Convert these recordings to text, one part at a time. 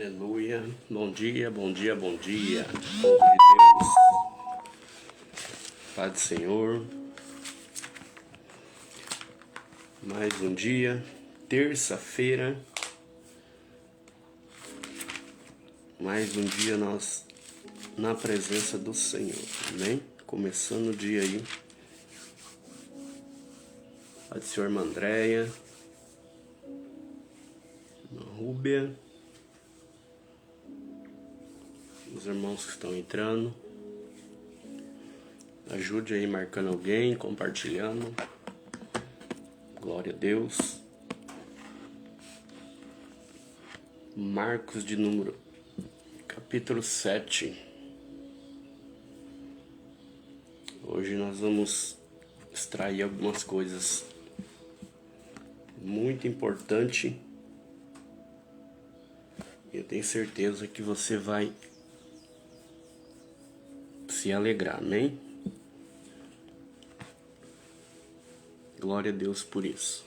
Aleluia. Bom dia, bom dia, bom dia. Povo de Deus. Paz do Senhor. Mais um dia. Terça-feira. Mais um dia nós na presença do Senhor. Amém? Começando o dia aí. Paz do Senhor, irmã Andréia. Irmã Rúbia. Os irmãos que estão entrando, ajude aí marcando alguém, compartilhando. Glória a Deus. Marcos de número capítulo 7. Hoje nós vamos extrair algumas coisas muito importantes. Eu tenho certeza que você vai se alegrar, amém? Glória a Deus por isso.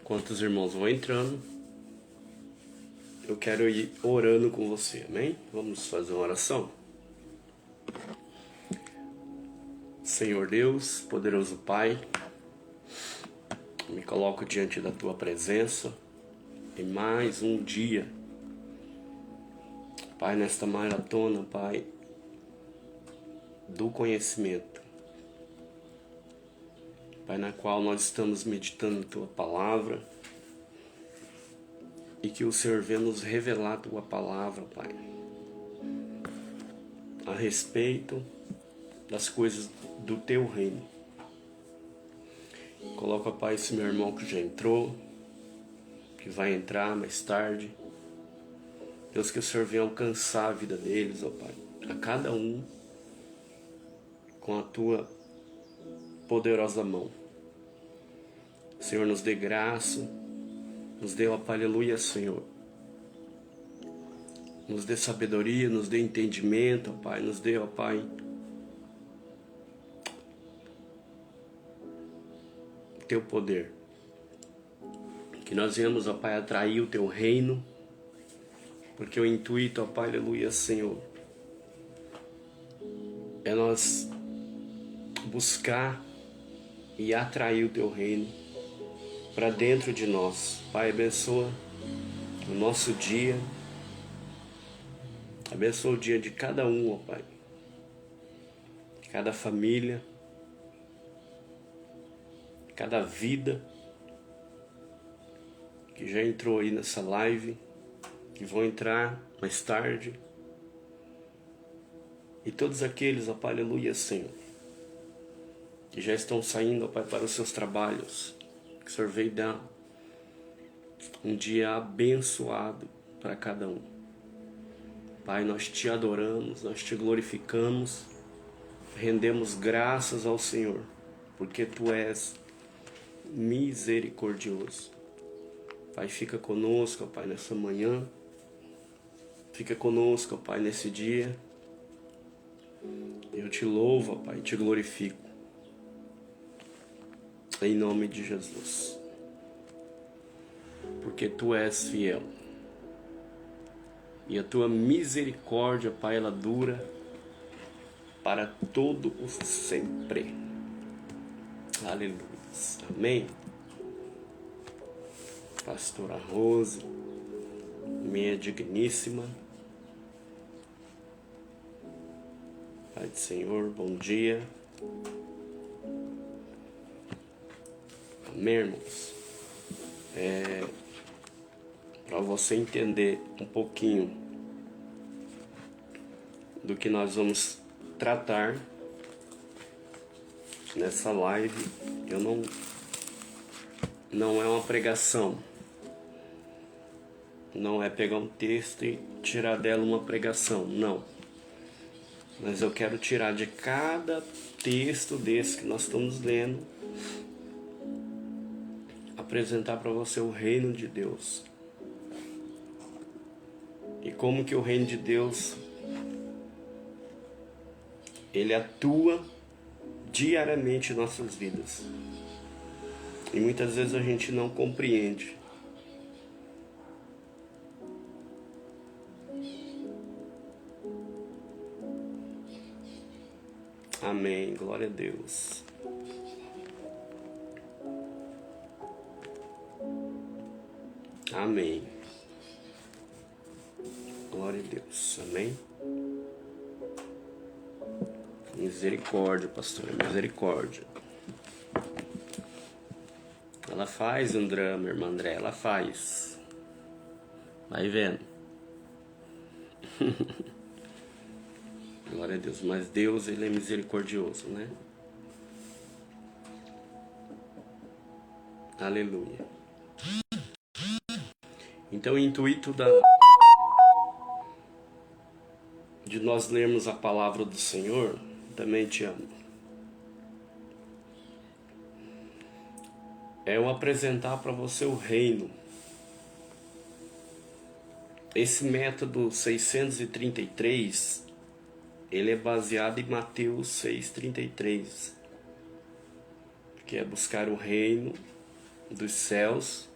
Enquanto os irmãos vão entrando, eu quero ir orando com você, amém? Vamos fazer uma oração? Senhor Deus, poderoso Pai, me coloco diante da Tua presença em mais um dia. Pai, nesta maratona, Pai, do conhecimento, Pai, na qual nós estamos meditando Tua Palavra e que o Senhor venha nos revelar Tua Palavra, Pai, a respeito das coisas do Teu Reino. Coloca, Pai, esse meu irmão que já entrou, que vai entrar mais tarde. Deus, que o Senhor venha alcançar a vida deles, ó Pai, a cada um com a Tua poderosa mão. Senhor, nos dê graça, nos dê, ó Pai, aleluia, Senhor. Nos dê sabedoria, nos dê entendimento, ó Pai, nos dê, ó Pai, Teu poder. Que nós venhamos, ó Pai, atrair o Teu reino, porque o intuito, ó Pai, aleluia, Senhor, é nós buscar e atrair o Teu reino para dentro de nós. Pai, abençoa o nosso dia, abençoa o dia de cada um, ó Pai, de cada família, cada vida que já entrou aí nessa live, que vão entrar mais tarde, e todos aqueles, ó Pai, aleluia, Senhor, que já estão saindo, ó Pai, para os seus trabalhos. Que o Senhor veio dar um dia abençoado para cada um. Pai, nós Te adoramos, nós Te glorificamos, rendemos graças ao Senhor, porque Tu és misericordioso. Pai, fica conosco, ó Pai, nessa manhã. Fica conosco, ó Pai, nesse dia. Eu Te louvo, ó Pai, Te glorifico. Em nome de Jesus. Porque Tu és fiel. E a Tua misericórdia, Pai, ela dura para todo o sempre. Aleluia. Amém. Pastora Rose, minha digníssima. Pai do Senhor, bom dia. Amém, irmãos? Para você entender um pouquinho do que nós vamos tratar nessa live, não é uma pregação, não é pegar um texto e tirar dela uma pregação, não. Mas eu quero tirar de cada texto desse que nós estamos lendo, apresentar para você o reino de Deus. E como que o reino de Deus, ele atua diariamente em nossas vidas. E muitas vezes a gente não compreende. Amém. Glória a Deus. Amém. Glória a Deus. Amém. Misericórdia, pastor. Misericórdia. Ela faz um drama, irmã André. Ela faz. Vai vendo. Glória a Deus. Mas Deus, Ele é misericordioso, né? Aleluia. Então, o intuito de nós lermos a palavra do Senhor, também te amo, é eu apresentar para você o reino. Esse método 633, ele é baseado em Mateus 6,33, que é buscar o reino dos céus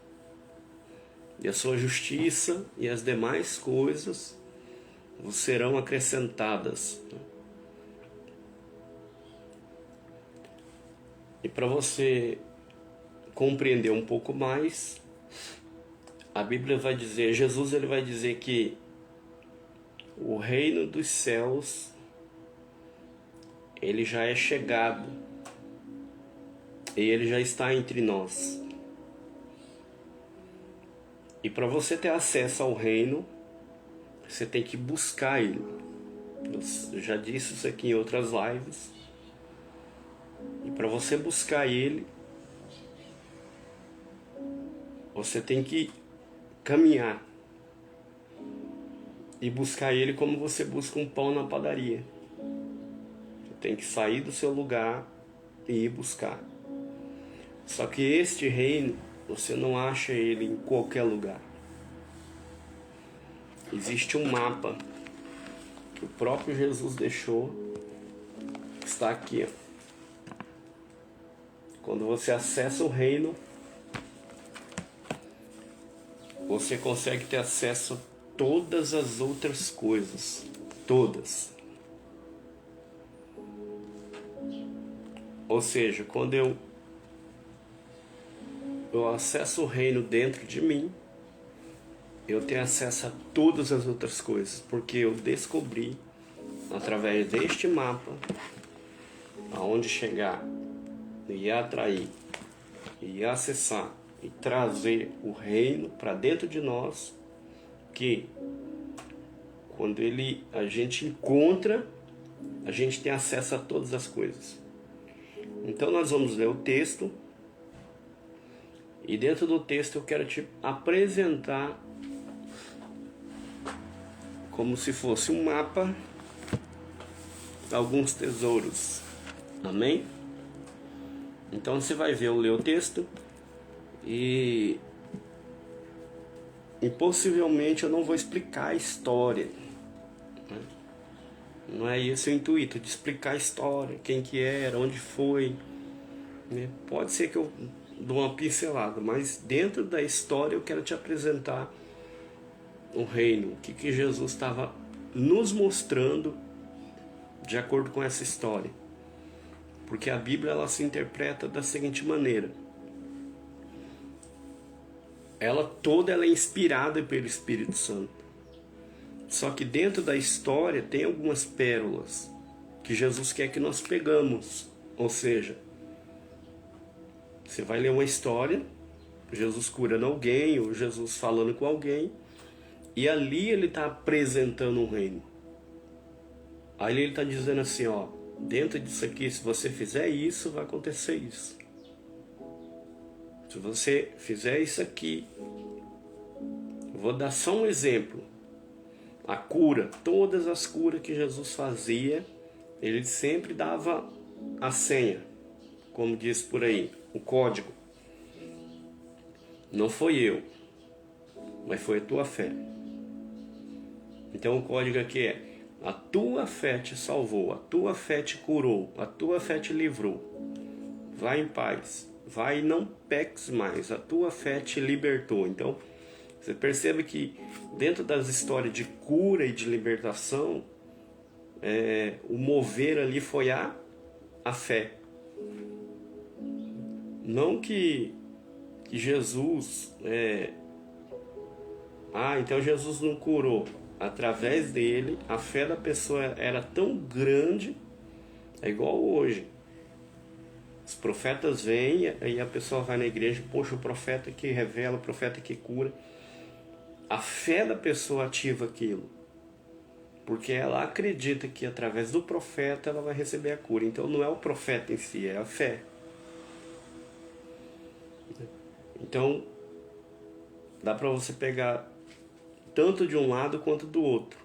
e a sua justiça, e as demais coisas vos serão acrescentadas. E para você compreender um pouco mais, a Bíblia vai dizer, Jesus ele vai dizer que o reino dos céus ele já é chegado e ele já está entre nós. E para você ter acesso ao reino, você tem que buscar ele. Eu já disse isso aqui em outras lives. E para você buscar ele, você tem que caminhar e buscar ele como você busca um pão na padaria. Você tem que sair do seu lugar e ir buscar. Só que este reino, você não acha ele em qualquer lugar. Existe um mapa que o próprio Jesus deixou, está aqui, ó. Quando você acessa o reino, você consegue ter acesso a todas as outras coisas. Todas. Ou seja, quando eu acesso o reino dentro de mim, eu tenho acesso a todas as outras coisas, porque eu descobri, através deste mapa, aonde chegar, e atrair, e acessar, e trazer o reino para dentro de nós, que quando a gente encontra, a gente tem acesso a todas as coisas. Então nós vamos ler o texto, e dentro do texto eu quero te apresentar como se fosse um mapa, alguns tesouros. Amém? Então você vai ver, eu ler o texto e possivelmente eu não vou explicar a história, né? Não é esse o intuito, de explicar a história, quem que era, onde foi, né? Pode ser que eu dou uma pincelada, mas dentro da história eu quero te apresentar o reino, o que Jesus estava nos mostrando de acordo com essa história. Porque a Bíblia ela se interpreta da seguinte maneira: ela é inspirada pelo Espírito Santo. Só que dentro da história tem algumas pérolas que Jesus quer que nós pegamos. Ou seja, você vai ler uma história, Jesus curando alguém, ou Jesus falando com alguém, e ali ele está apresentando um reino. Aí ele está dizendo assim, ó, dentro disso aqui, se você fizer isso, vai acontecer isso. Se você fizer isso aqui, eu vou dar só um exemplo. A cura, todas as curas que Jesus fazia, ele sempre dava a senha, como diz por aí, o código. Não foi eu, mas foi a tua fé. Então o código aqui é: a tua fé te salvou, a tua fé te curou, a tua fé te livrou. Vai em paz, vai e não peques mais, a tua fé te libertou. Então você percebe que dentro das histórias de cura e de libertação, o mover ali foi a a fé. Não que Jesus... então Jesus não curou. Através dele, a fé da pessoa era tão grande, é igual hoje. Os profetas vêm e a pessoa vai na igreja, poxa, o profeta que revela, o profeta que cura. A fé da pessoa ativa aquilo, porque ela acredita que através do profeta ela vai receber a cura. Então não é o profeta em si, é a fé. Então dá para você pegar tanto de um lado quanto do outro.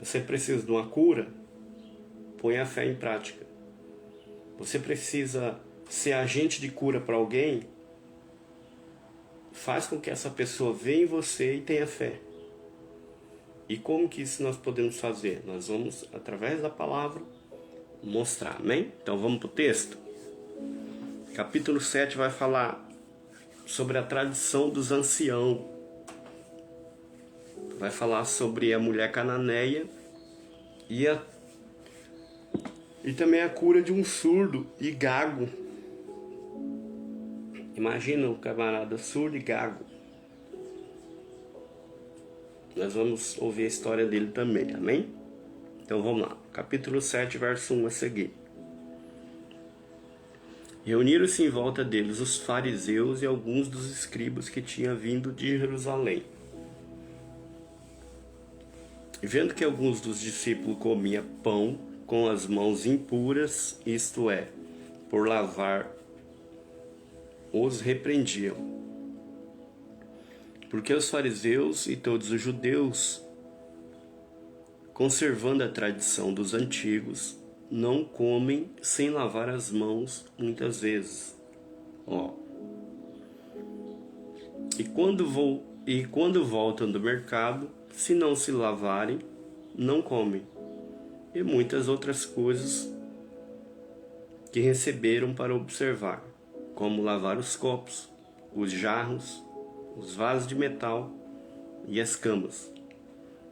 Você precisa de uma cura, põe a fé em prática. Você precisa ser agente de cura para alguém, faz com que essa pessoa veja em você e tenha fé. E como que isso nós podemos fazer? Nós vamos, através da palavra, mostrar, amém? Então vamos para o texto. Capítulo 7 vai falar sobre a tradição dos anciãos. Vai falar sobre a mulher cananeia e também a cura de um surdo e gago. Imagina um camarada surdo e gago. Nós vamos ouvir a história dele também, amém? Então vamos lá, capítulo 7, verso 1 a seguir. Reuniram-se em volta deles os fariseus e alguns dos escribas que tinham vindo de Jerusalém. E vendo que alguns dos discípulos comiam pão com as mãos impuras, isto é, por lavar, os repreendiam. Porque os fariseus e todos os judeus, conservando a tradição dos antigos, não comem sem lavar as mãos muitas vezes. E quando voltam do mercado, se não se lavarem, não comem. E muitas outras coisas que receberam para observar, como lavar os copos, os jarros, os vasos de metal e as camas.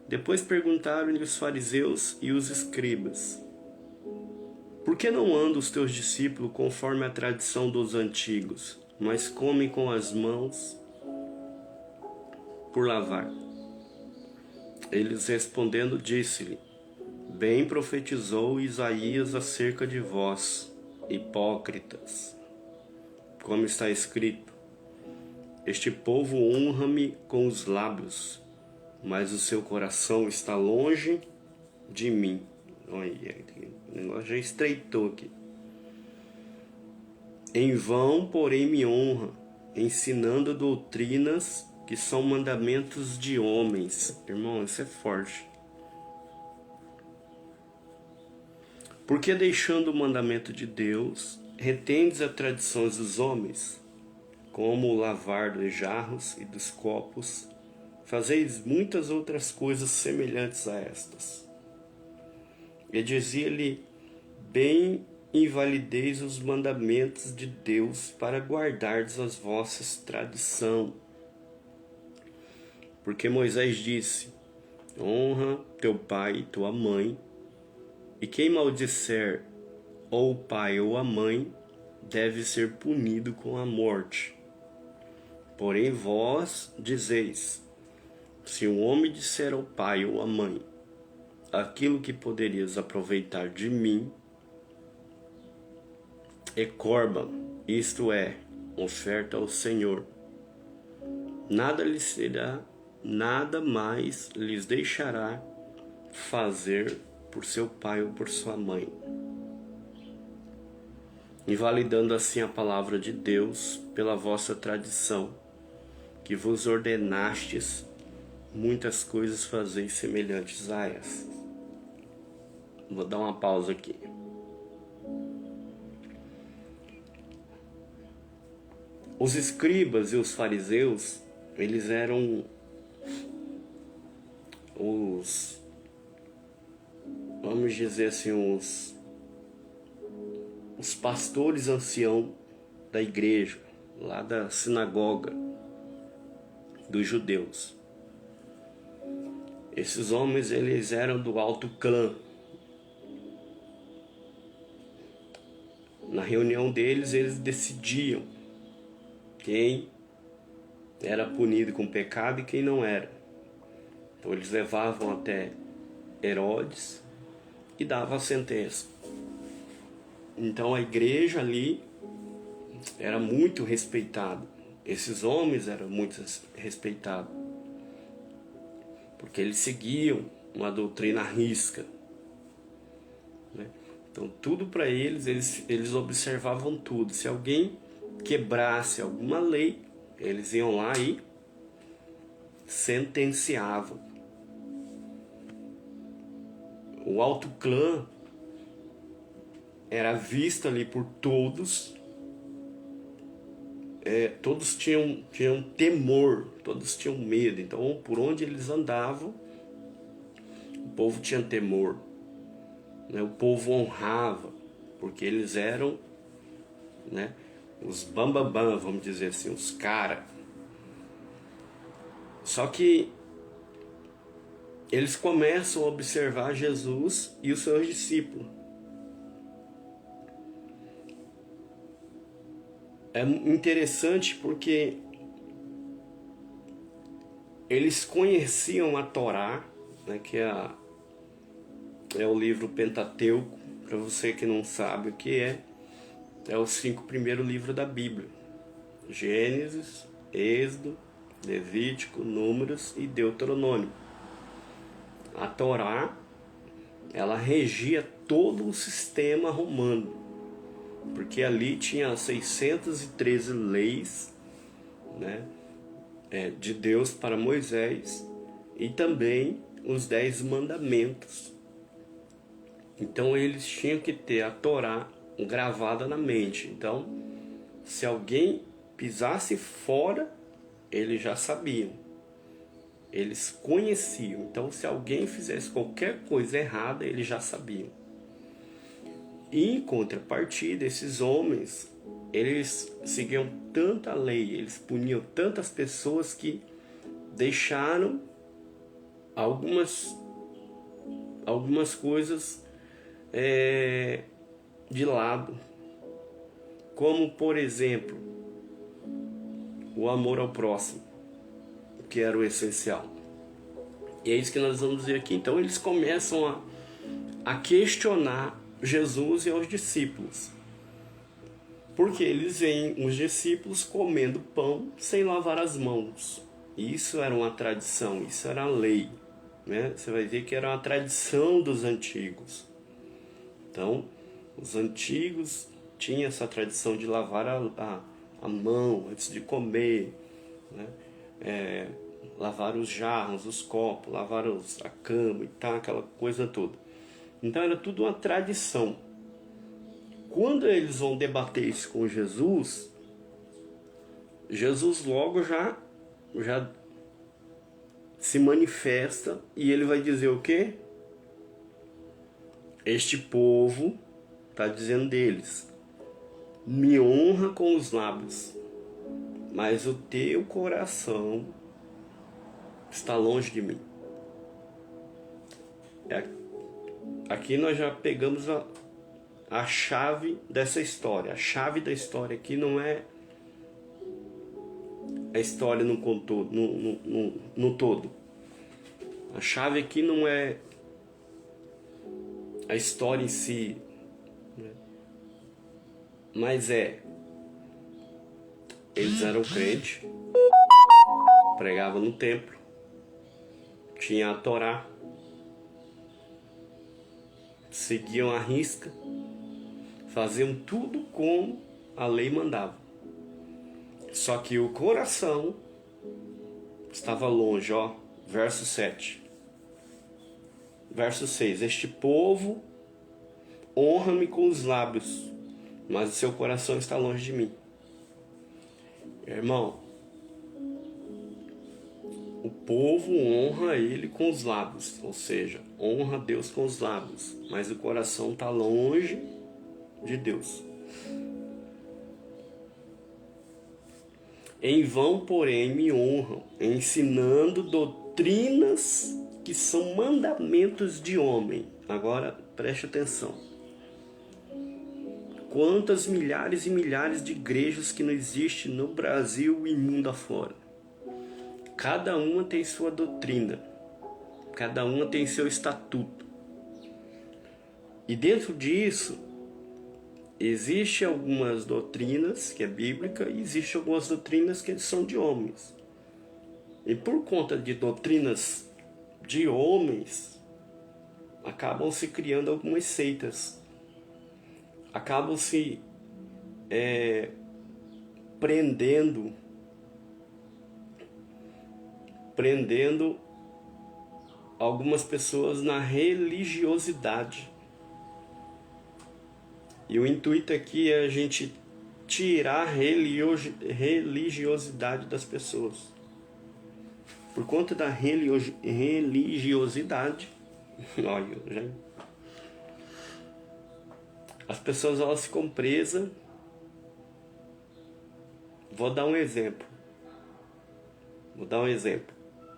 Depois perguntaram-lhe os fariseus e os escribas: por que não andam os teus discípulos conforme a tradição dos antigos, mas comem com as mãos por lavar? Eles respondendo, disse-lhe: bem profetizou Isaías acerca de vós, hipócritas, como está escrito: este povo honra-me com os lábios, mas o seu coração está longe de mim. Olha, o negócio já estreitou aqui. Em vão, porém, me honra, ensinando doutrinas que são mandamentos de homens. Irmão, isso é forte. Porque deixando o mandamento de Deus, retendes as tradições dos homens, como o lavar dos jarros e dos copos, fazeis muitas outras coisas semelhantes a estas. E dizia-lhe: bem invalideis os mandamentos de Deus para guardardes as vossas tradições. Porque Moisés disse: honra teu pai e tua mãe, e quem maldisser ou o pai ou a mãe deve ser punido com a morte. Porém vós dizeis: se um homem disser ao pai ou à mãe: aquilo que poderias aproveitar de mim é corban, isto é, oferta ao Senhor, nada lhes será, nada mais lhes deixará fazer por seu pai ou por sua mãe, invalidando assim a palavra de Deus pela vossa tradição, que vos ordenastes muitas coisas fazeis semelhantes a essas. Vou dar uma pausa aqui. Os escribas e os fariseus, eles eram os, vamos dizer assim, os pastores anciãos da igreja, lá da sinagoga dos judeus. Esses homens, eles eram do alto clã. Na reunião deles, eles decidiam quem era punido com pecado e quem não era. Então eles levavam até Herodes e davam a sentença. Então a igreja ali era muito respeitada. Esses homens eram muito respeitados, porque eles seguiam uma doutrina à risca, né? Então tudo para eles observavam tudo. Se alguém quebrasse alguma lei, eles iam lá e sentenciavam. O alto clã era visto ali por todos. Todos tinham temor, todos tinham medo. Então, por onde eles andavam, o povo tinha temor, né? O povo honrava, porque eles eram, né, os bambambam, vamos dizer assim, os caras. Só que eles começam a observar Jesus e os seus discípulos. É interessante porque eles conheciam a Torá, né, que é o livro Pentateuco. Para você que não sabe o que é os 5 primeiros livros da Bíblia: Gênesis, Êxodo, Levítico, Números e Deuteronômio. A Torá, ela regia todo o sistema romano, porque ali tinha 613 leis, né, de Deus para Moisés, e também os 10 mandamentos. Então eles tinham que ter a Torá gravada na mente. Então, se alguém pisasse fora, eles já sabiam, eles conheciam. Então, se alguém fizesse qualquer coisa errada, eles já sabiam. E em contrapartida, esses homens, eles seguiam tanta lei, eles puniam tantas pessoas que deixaram algumas coisas de lado, como por exemplo o amor ao próximo, que era o essencial. E é isso que nós vamos ver aqui. Então eles começam a questionar Jesus e aos discípulos, porque eles veem os discípulos comendo pão sem lavar as mãos. Isso era uma tradição, isso era a lei, né? Você vai ver que era uma tradição dos antigos. Então, os antigos tinham essa tradição de lavar a mão antes de comer, né? Lavar os jarros, os copos, lavar a cama e tal, aquela coisa toda. Então era tudo uma tradição. Quando eles vão debater isso com Jesus, Jesus logo já se manifesta e ele vai dizer o quê? Este povo, está dizendo deles, me honra com os lábios, mas o teu coração está longe de mim. Aqui nós já pegamos a chave dessa história. A chave da história aqui não é a história no todo. A chave aqui não é a história em si, né? Mas eles eram crentes, pregavam no templo, tinha a Torá, seguiam a risca, faziam tudo como a lei mandava. Só que o coração estava longe, ó, verso 7. Verso 6. Este povo honra-me com os lábios, mas o seu coração está longe de mim. Irmão, o povo honra ele com os lábios, ou seja, honra Deus com os lábios, mas o coração está longe de Deus. Em vão, porém, me honram, ensinando doutrinas que são mandamentos de homem. Agora, preste atenção. quantas milhares e milhares de igrejas que não existem no Brasil e mundo afora. Cada uma tem sua doutrina, cada uma tem seu estatuto. E dentro disso, existem algumas doutrinas que é bíblica e existem algumas doutrinas que são de homens. E por conta de doutrinas de homens, acabam se criando algumas seitas. Acabam se prendendo algumas pessoas na religiosidade. E o intuito aqui é a gente tirar a religiosidade das pessoas. Por conta da religiosidade, olha, as pessoas elas ficam presas. Vou dar um exemplo.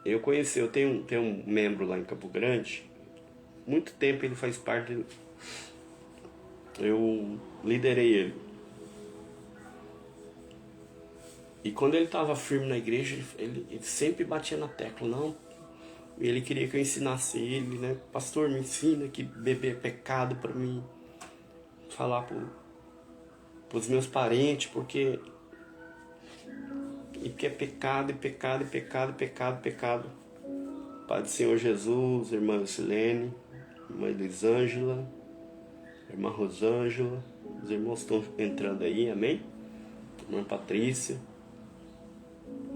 Eu tenho um membro lá em Campo Grande. Muito tempo ele faz parte. Eu liderei ele. E quando ele estava firme na igreja, ele sempre batia na tecla, não. Ele queria que eu ensinasse ele, né? Pastor, me ensina que beber é pecado para mim. Falar para os meus parentes, porque é pecado, pecado. Pai do Senhor Jesus, irmã Silene, irmã Elisângela, irmã Rosângela, os irmãos estão entrando aí, amém? Irmã Patrícia,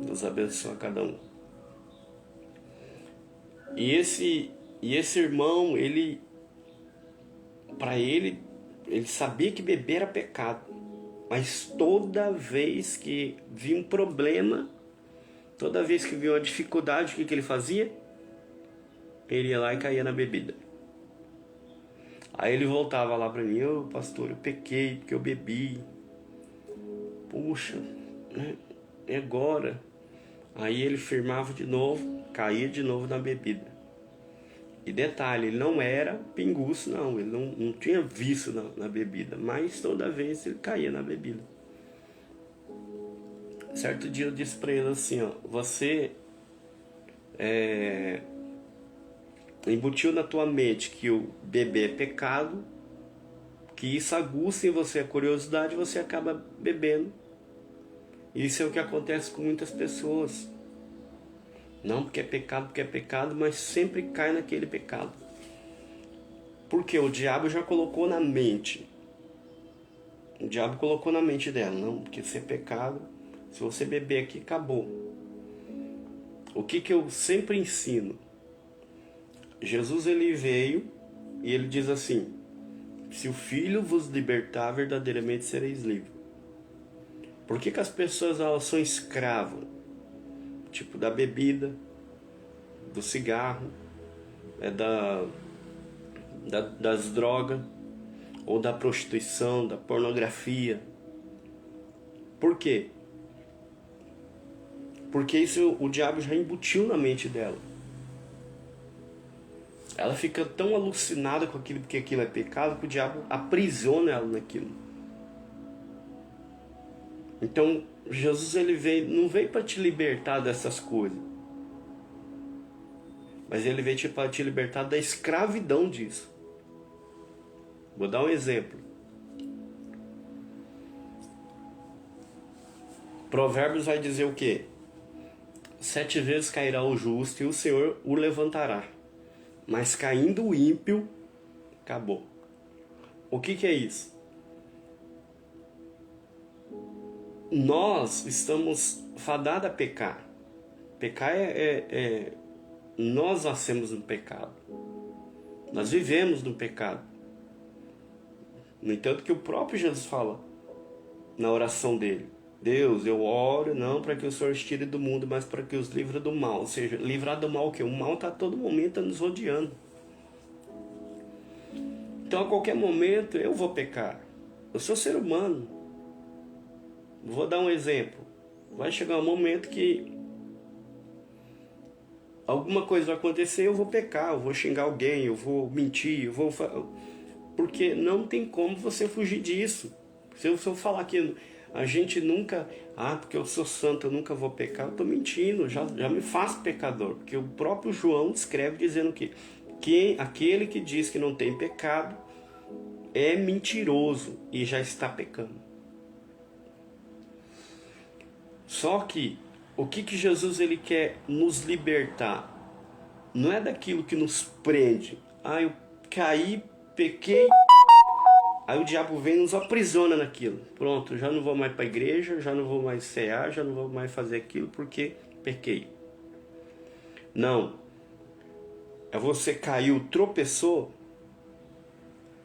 Deus abençoe a cada um. E esse irmão, ele sabia que beber era pecado, mas toda vez que via um problema, toda vez que via uma dificuldade, o que ele fazia? Ele ia lá e caía na bebida. Aí ele voltava lá para mim, pastor, eu pequei porque eu bebi. Puxa, né? E agora? Aí ele firmava de novo, caía de novo na bebida. E detalhe, ele não era pinguço, não. Ele não tinha vício na bebida. Mas toda vez ele caía na bebida. Certo dia eu disse para ele assim, você embutiu na tua mente que o beber é pecado, que isso aguça em você a curiosidade e você acaba bebendo. Isso é o que acontece com muitas pessoas. Não porque é pecado, mas sempre cai naquele pecado. Porque o diabo já colocou na mente. O diabo colocou na mente dela, não, porque isso é pecado. Se você beber aqui, acabou. O que eu sempre ensino? Jesus ele veio e ele diz assim: se o Filho vos libertar, verdadeiramente sereis livres. Por que as pessoas elas são escravas? Tipo da bebida, do cigarro, das drogas, ou da prostituição, da pornografia. Por quê? Porque isso o diabo já embutiu na mente dela. Ela fica tão alucinada com aquilo, porque aquilo é pecado, que o diabo aprisiona ela naquilo. Então, Jesus ele não veio para te libertar dessas coisas, mas ele veio para te libertar da escravidão disso. Vou dar um exemplo. Provérbios vai dizer o quê? 7 vezes cairá o justo e o Senhor o levantará, mas caindo o ímpio, acabou. O que é isso? Nós estamos fadados a pecar. Pecar nós nascemos no pecado. Nós vivemos no pecado. No entanto que o próprio Jesus fala na oração dele: Deus, eu oro não para que o Senhor os tire do mundo, mas para que os livre do mal. Ou seja, livrar do mal o quê? O mal está a todo momento nos rodeando. Então a qualquer momento eu vou pecar. Eu sou ser humano. Vou dar um exemplo. Vai chegar um momento que alguma coisa vai acontecer, eu vou pecar, eu vou xingar alguém, eu vou mentir, porque não tem como você fugir disso. Se eu falar que a gente nunca, porque eu sou santo, eu nunca vou pecar, eu estou mentindo, já me faço pecador. Porque o próprio João escreve dizendo que aquele que diz que não tem pecado é mentiroso e já está pecando. Só que o que Jesus ele quer nos libertar? Não é daquilo que nos prende. Eu caí, pequei, aí o diabo vem e nos aprisiona naquilo. Pronto, já não vou mais para a igreja, já não vou mais cear, já não vou mais fazer aquilo porque pequei. Não. É você caiu, tropeçou.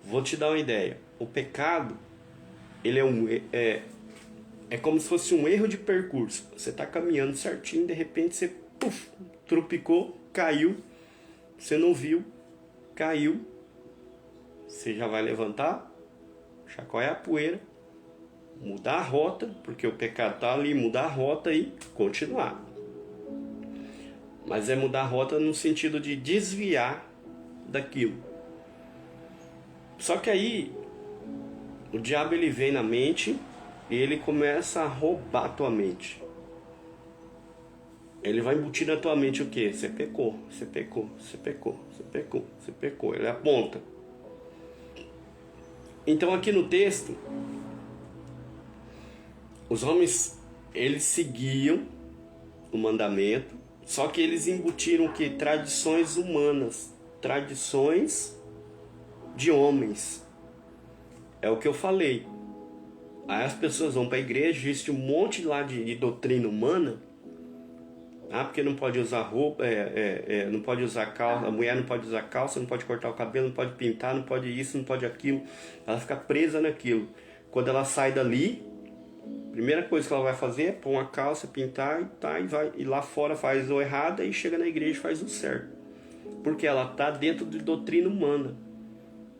Vou te dar uma ideia. O pecado, ele é como se fosse um erro de percurso. Você está caminhando certinho, de repente você tropicou, caiu, você não viu, caiu. Você já vai levantar, chacoalhar a poeira, mudar a rota, porque o pecado está ali, mudar a rota e continuar. Mas é mudar a rota no sentido de desviar daquilo. Só que aí, o diabo ele vem na mente e ele começa a roubar a tua mente. Ele vai embutir na tua mente o quê? Você pecou, você pecou, você pecou, você pecou, você pecou. Ele aponta. Então aqui no texto, os homens, eles seguiam o mandamento, só que eles embutiram o quê? Tradições humanas, tradições de homens. É o que eu falei. Aí as pessoas vão para a igreja, existe um monte lá de doutrina humana. Porque não pode usar roupa, não pode usar calça, a mulher não pode usar calça, não pode cortar o cabelo, não pode pintar, não pode isso, não pode aquilo. Ela fica presa naquilo. Quando ela sai dali, a primeira coisa que ela vai fazer é pôr uma calça, pintar e lá fora faz o errado e chega na igreja e faz o certo. Porque ela está dentro de doutrina humana.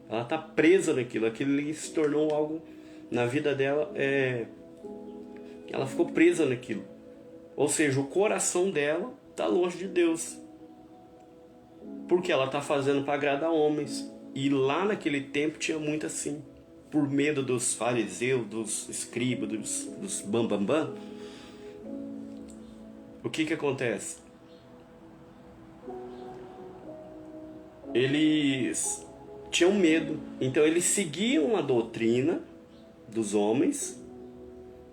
Ela está presa naquilo, aquilo se tornou algo na vida dela, ela ficou presa naquilo. Ou seja, o coração dela está longe de Deus. Porque ela está fazendo para agradar homens. E lá naquele tempo tinha muito assim. Por medo dos fariseus, dos escribas, dos bambambam. O que acontece? Eles tinham medo. Então eles seguiam a doutrina dos homens.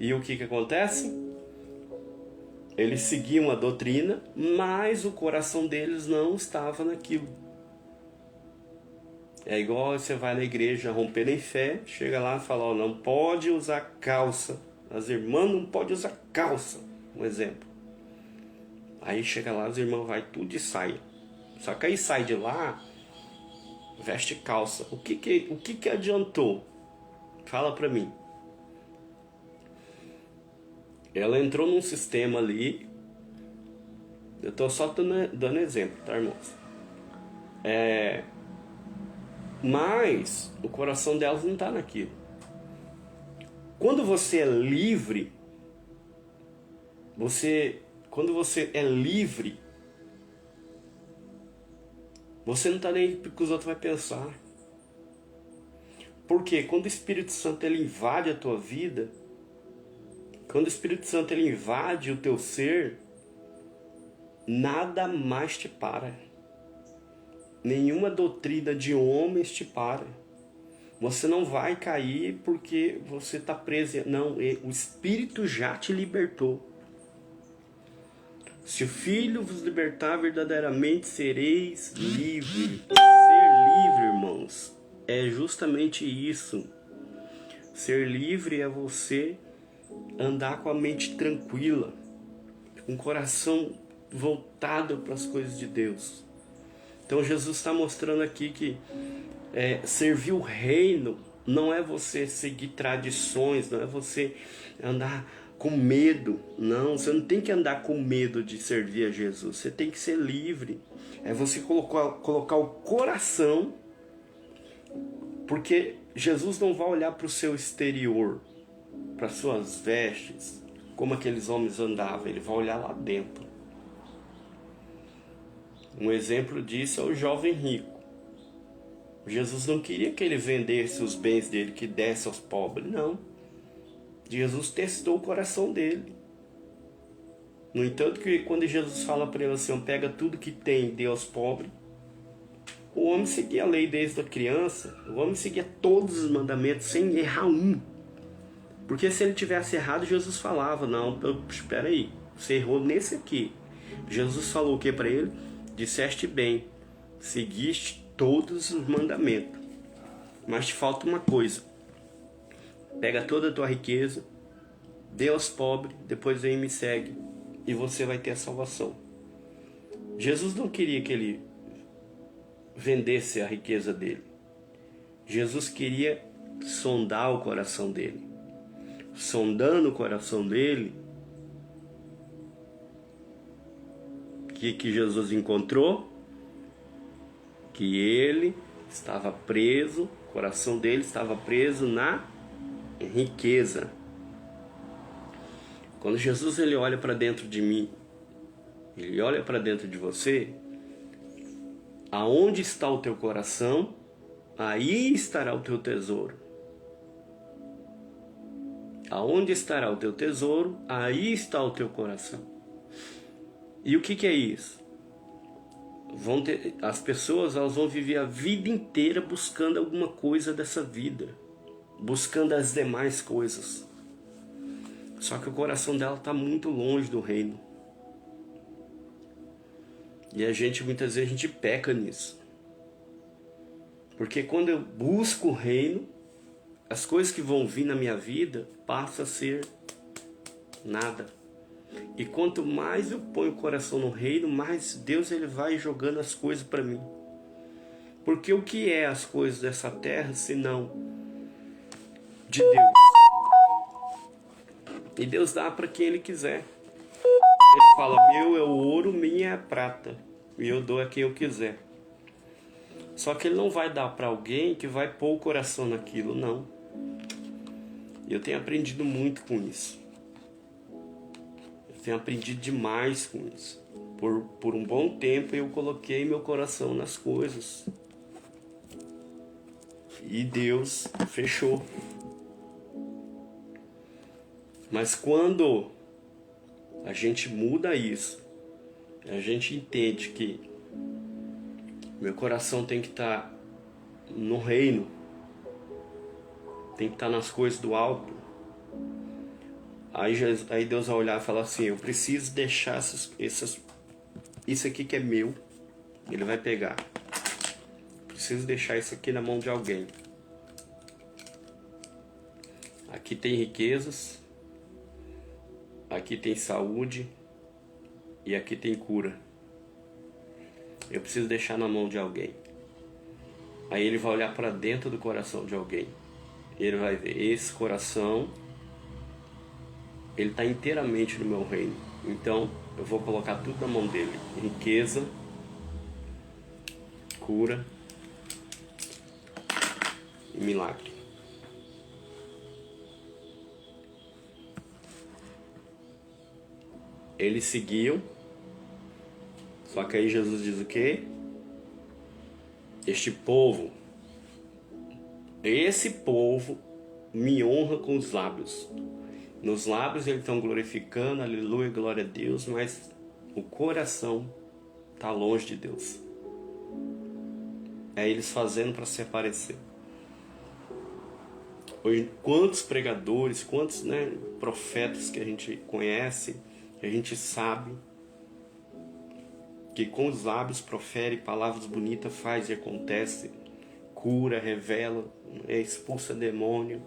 E o que acontece? Eles seguiam a doutrina, mas o coração deles não estava naquilo. É igual você vai na igreja romper em fé, chega lá e fala, não pode usar calça. As irmãs não podem usar calça, um exemplo. Aí chega lá, as irmãs vai tudo de saia. Só que aí sai de lá, veste calça. O que adiantou? Fala pra mim. Ela entrou num sistema ali. Eu estou só dando exemplo, tá, irmãos? Mas o coração delas não está naquilo. Quando você é livre, quando você é livre, você não está nem aí porque os outros vão pensar. Porque quando o Espírito Santo ele invade a tua vida, quando o Espírito Santo ele invade o teu ser, nada mais te para. Nenhuma doutrina de homens te para. Você não vai cair porque você está preso. Não, o Espírito já te libertou. Se o Filho vos libertar, verdadeiramente sereis livres. Ser livre, irmãos, é justamente isso. Ser livre é você andar com a mente tranquila, com o coração voltado para as coisas de Deus. Então Jesus está mostrando aqui que servir o reino não é você seguir tradições, não é você andar com medo. Não, você não tem que andar com medo de servir a Jesus. Você tem que ser livre. É você colocar o coração, porque Jesus não vai olhar para o seu exterior, para suas vestes, como aqueles homens andavam. Ele vai olhar lá dentro. Um exemplo disso é o jovem rico. Jesus não queria que ele vendesse os bens dele, que desse aos pobres. Não. Jesus testou o coração dele. No entanto, que quando Jesus fala para ele assim, pega tudo que tem e dê aos pobres, o homem seguia a lei desde a criança, o homem seguia todos os mandamentos sem errar um. Porque se ele tivesse errado, Jesus falava, não, espera aí, você errou nesse aqui. Jesus falou o que para ele? Disseste bem, seguiste todos os mandamentos. Mas te falta uma coisa. Pega toda a tua riqueza, dê aos pobres, depois vem e me segue, e você vai ter a salvação. Jesus não queria que ele vendesse a riqueza dele. Jesus queria sondar o coração dele. Sondando o coração dele, o que Jesus encontrou? Que ele estava preso, o coração dele estava preso na riqueza. Quando Jesus ele olha para dentro de mim, ele olha para dentro de você, aonde está o teu coração, aí estará o teu tesouro. Aonde estará o teu tesouro, aí está o teu coração. E o que é isso? As pessoas elas vão viver a vida inteira buscando alguma coisa dessa vida, buscando as demais coisas. Só que o coração dela está muito longe do reino. E muitas vezes a gente peca nisso. Porque quando eu busco o reino, as coisas que vão vir na minha vida passam a ser nada. E quanto mais eu ponho o coração no reino, mais Deus ele vai jogando as coisas para mim. Porque o que é as coisas dessa terra, senão de Deus? E Deus dá para quem Ele quiser. Ele fala, meu é o ouro, minha é a prata. E eu dou a quem eu quiser. Só que Ele não vai dar para alguém que vai pôr o coração naquilo, não. E eu tenho aprendido muito com isso. Eu tenho aprendido demais com isso. Por um bom tempo eu coloquei meu coração nas coisas. E Deus fechou. Mas quando a gente muda isso, a gente entende que meu coração tem que estar no reino, tem que estar nas coisas do alto. Aí Deus vai olhar e falar assim, eu preciso deixar isso aqui que é meu, Ele vai pegar. Preciso deixar isso aqui na mão de alguém. Aqui tem riquezas, aqui tem saúde e aqui tem cura. Eu preciso deixar na mão de alguém. Aí Ele vai olhar para dentro do coração de alguém. Ele vai ver, esse coração, ele está inteiramente no meu reino. Então, eu vou colocar tudo na mão dele. Riqueza, cura e milagre. Eles seguiam. Só que aí Jesus diz o quê? Esse povo me honra com os lábios. Nos lábios eles estão glorificando, aleluia, glória a Deus, mas o coração está longe de Deus. É eles fazendo para se aparecer. Hoje, quantos pregadores, quantos profetas que a gente conhece, que a gente sabe, que com os lábios profere palavras bonitas, faz e acontece, cura, revela, expulsa demônio,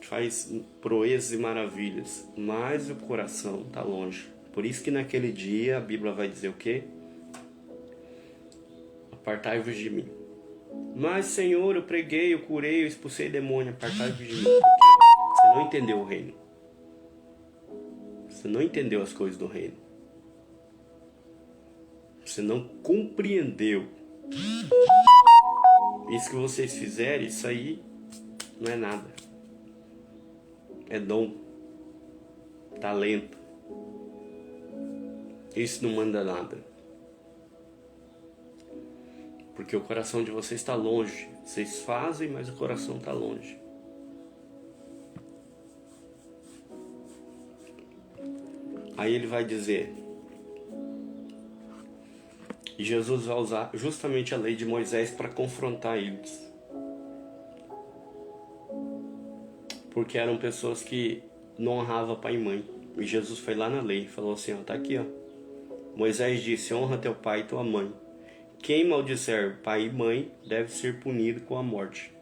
faz proezas e maravilhas, mas o coração está longe. Por isso que naquele dia a Bíblia vai dizer o quê? Apartai-vos de mim. Mas Senhor, eu preguei, eu curei, eu expulsei demônio, apartai-vos de mim. Porque você não entendeu o reino. Você não entendeu as coisas do reino. Você não compreendeu. Isso que vocês fizerem, isso aí não é nada. É dom, talento. Isso não manda nada. Porque o coração de vocês está longe. Vocês fazem, mas o coração está longe. Aí ele vai dizer, e Jesus vai usar justamente a lei de Moisés para confrontar eles. Porque eram pessoas que não honravam pai e mãe. E Jesus foi lá na lei e falou assim, ó, tá aqui, ó. Moisés disse, honra teu pai e tua mãe. Quem maldisser pai e mãe deve ser punido com a morte.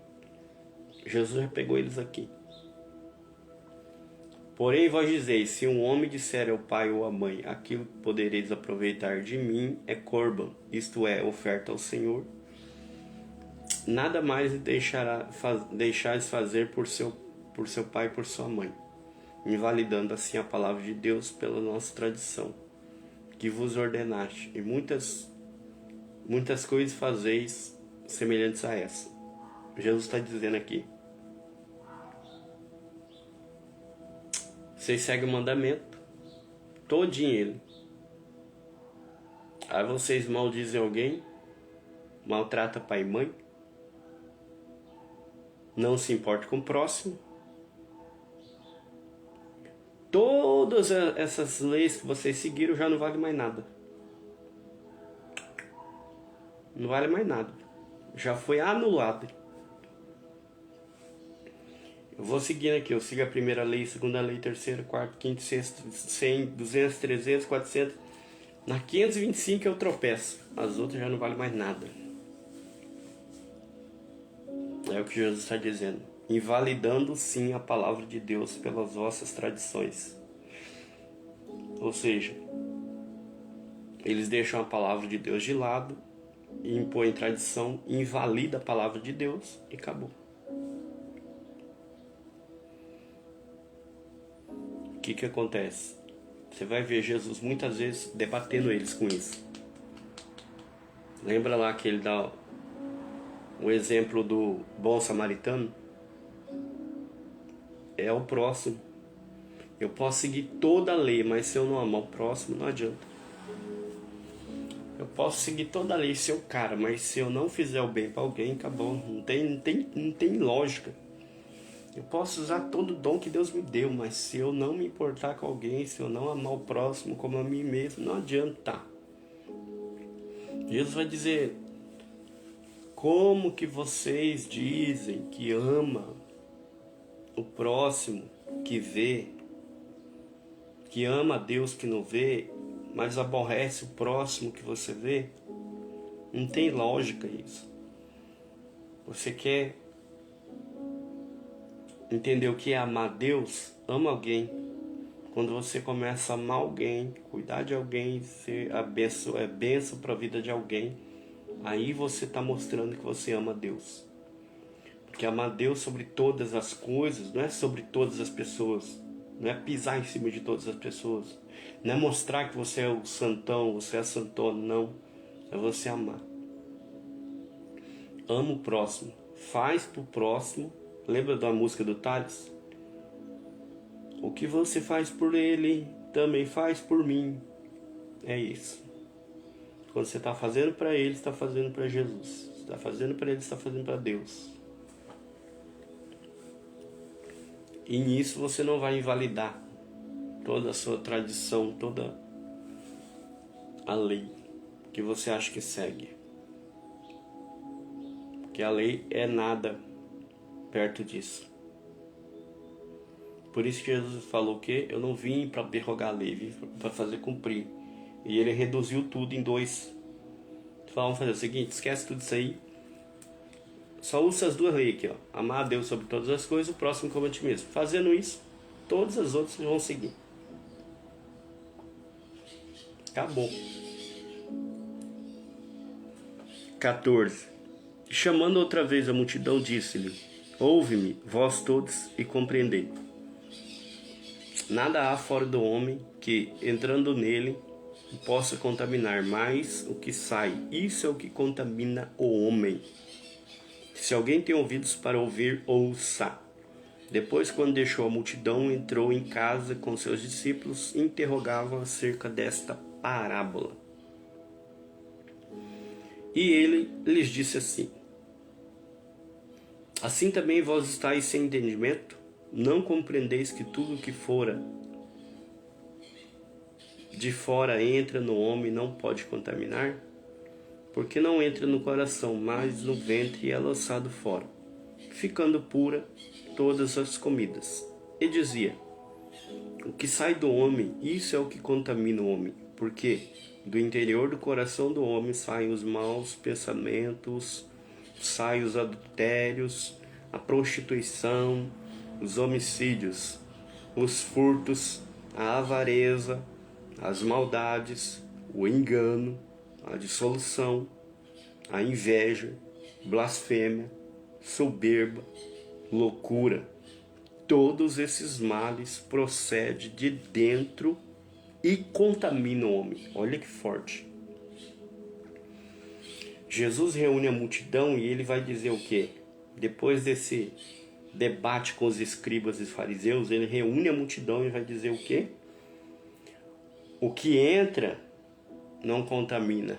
Jesus já pegou eles aqui. Porém vós dizeis, se um homem disser ao pai ou à mãe, aquilo que podereis aproveitar de mim é corban, isto é, oferta ao Senhor, nada mais deixares fazer por seu pai e por sua mãe, invalidando assim a palavra de Deus pela nossa tradição, que vos ordenaste, e muitas coisas fazeis semelhantes a essa. Jesus está dizendo aqui, vocês seguem o mandamento, todinho ele. Aí vocês maldizem alguém, maltrata pai e mãe, não se importa com o próximo. Todas essas leis que vocês seguiram já não valem mais nada. Não vale mais nada. Já foi anulado. Eu vou seguindo aqui, eu sigo a primeira lei, segunda lei, terceira, quarta, quinta, sexta, 100, 200, 300, 400. Na 525 eu tropeço. As outras já não valem mais nada. É o que Jesus está dizendo. Invalidando sim a palavra de Deus pelas vossas tradições. Ou seja, eles deixam a palavra de Deus de lado e impõem tradição, invalida a palavra de Deus e acabou. O que acontece? Você vai ver Jesus muitas vezes debatendo eles com isso. Lembra lá que ele dá o exemplo do bom samaritano? É o próximo. Eu posso seguir toda a lei, mas se eu não amar o próximo, não adianta. Eu posso seguir toda a lei, ser o cara, mas se eu não fizer o bem para alguém, acabou. Não tem lógica. Eu posso usar todo o dom que Deus me deu, mas se eu não me importar com alguém, se eu não amar o próximo como a mim mesmo, não adianta. Jesus vai dizer, como que vocês dizem que ama o próximo que vê, que ama a Deus que não vê, mas aborrece o próximo que você vê? Não tem lógica isso. Você quer entender o que é amar Deus? Ama alguém. Quando você começa a amar alguém, cuidar de alguém, ser bênção para a vida de alguém, aí você está mostrando que você ama Deus. Porque amar Deus sobre todas as coisas não é sobre todas as pessoas. Não é pisar em cima de todas as pessoas. Não é mostrar que você é o santão, você é a santona, não. É você amar. Ama o próximo. Faz pro próximo. Lembra da música do Thales? O que você faz por ele, também faz por mim. É isso. Quando você está fazendo para ele, está fazendo para Jesus. Você está fazendo para ele, está fazendo para Deus. E nisso você não vai invalidar toda a sua tradição, toda a lei que você acha que segue. Porque a lei é nada perto disso. Por isso que Jesus falou que eu não vim para derrogar a lei, vim para fazer cumprir. E ele reduziu tudo em 2. Então vamos fazer o seguinte, esquece tudo isso aí. Só usa as 2 leis aqui, ó. Amar a Deus sobre todas as coisas, o próximo como a ti mesmo. Fazendo isso, todas as outras vão seguir. Acabou. 14. Chamando outra vez a multidão, disse-lhe: ouve-me, vós todos, e compreendei. Nada há fora do homem que, entrando nele, possa contaminar, mas o que sai, isso é o que contamina o homem. Se alguém tem ouvidos para ouvir, ouça. Depois, quando deixou a multidão, entrou em casa com seus discípulos e interrogavam acerca desta parábola. E ele lhes disse assim: assim também vós estáis sem entendimento? Não compreendeis que tudo o que fora de fora entra no homem e não pode contaminar? Porque não entra no coração, mas no ventre e é lançado fora, ficando pura todas as comidas. E dizia: o que sai do homem, isso é o que contamina o homem, porque do interior do coração do homem saem os maus pensamentos, saem os adultérios, a prostituição, os homicídios, os furtos, a avareza, as maldades, o engano, a dissolução, a inveja, blasfêmia, soberba, loucura. Todos esses males procedem de dentro e contaminam o homem. Olha que forte. Jesus reúne a multidão e ele vai dizer o quê? Depois desse debate com os escribas e fariseus, ele reúne a multidão e vai dizer o quê? O que entra não contamina.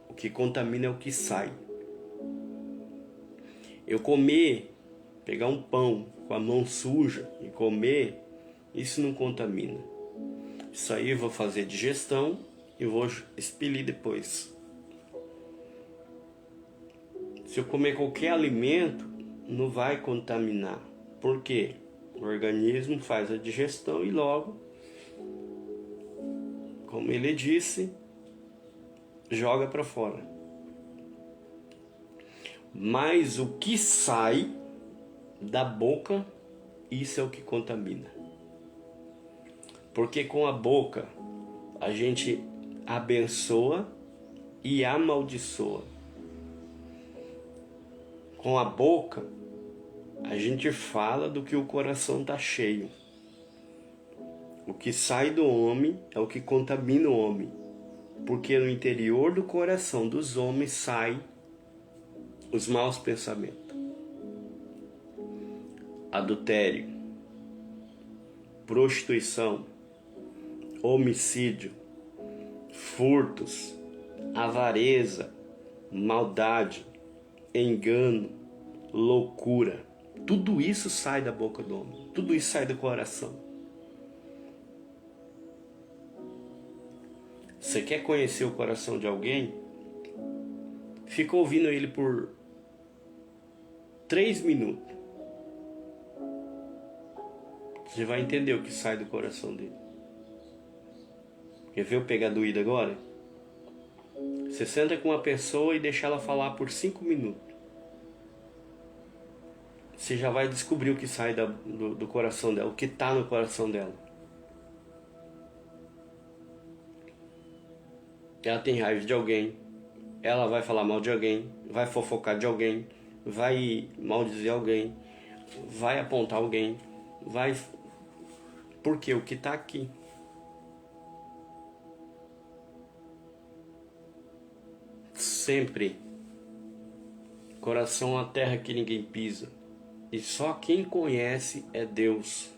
O que contamina é o que sai. Eu pegar um pão com a mão suja e comer, isso não contamina. Isso aí eu vou fazer digestão e vou expelir depois. Se eu comer qualquer alimento, não vai contaminar. Por quê? O organismo faz a digestão e logo, como ele disse, joga para fora. Mas o que sai da boca, isso é o que contamina. Porque com a boca a gente abençoa e amaldiçoa. Com a boca a gente fala do que o coração está cheio. O que sai do homem é o que contamina o homem. Porque no interior do coração dos homens saem os maus pensamentos. Adultério, prostituição, homicídio, furtos, avareza, maldade, engano, loucura. Tudo isso sai da boca do homem. Tudo isso sai do coração. Você quer conhecer o coração de alguém? Fica ouvindo ele por 3 minutos. Você vai entender o que sai do coração dele. Quer ver eu pegar doído agora? Você senta com uma pessoa e deixa ela falar por 5 minutos. Você já vai descobrir o que sai do coração dela, o que está no coração dela. Ela tem raiva de alguém, ela vai falar mal de alguém, vai fofocar de alguém, vai maldizer alguém, vai apontar alguém, vai... Porque o que está aqui. Sempre. Coração é a terra que ninguém pisa. E só quem conhece é Deus.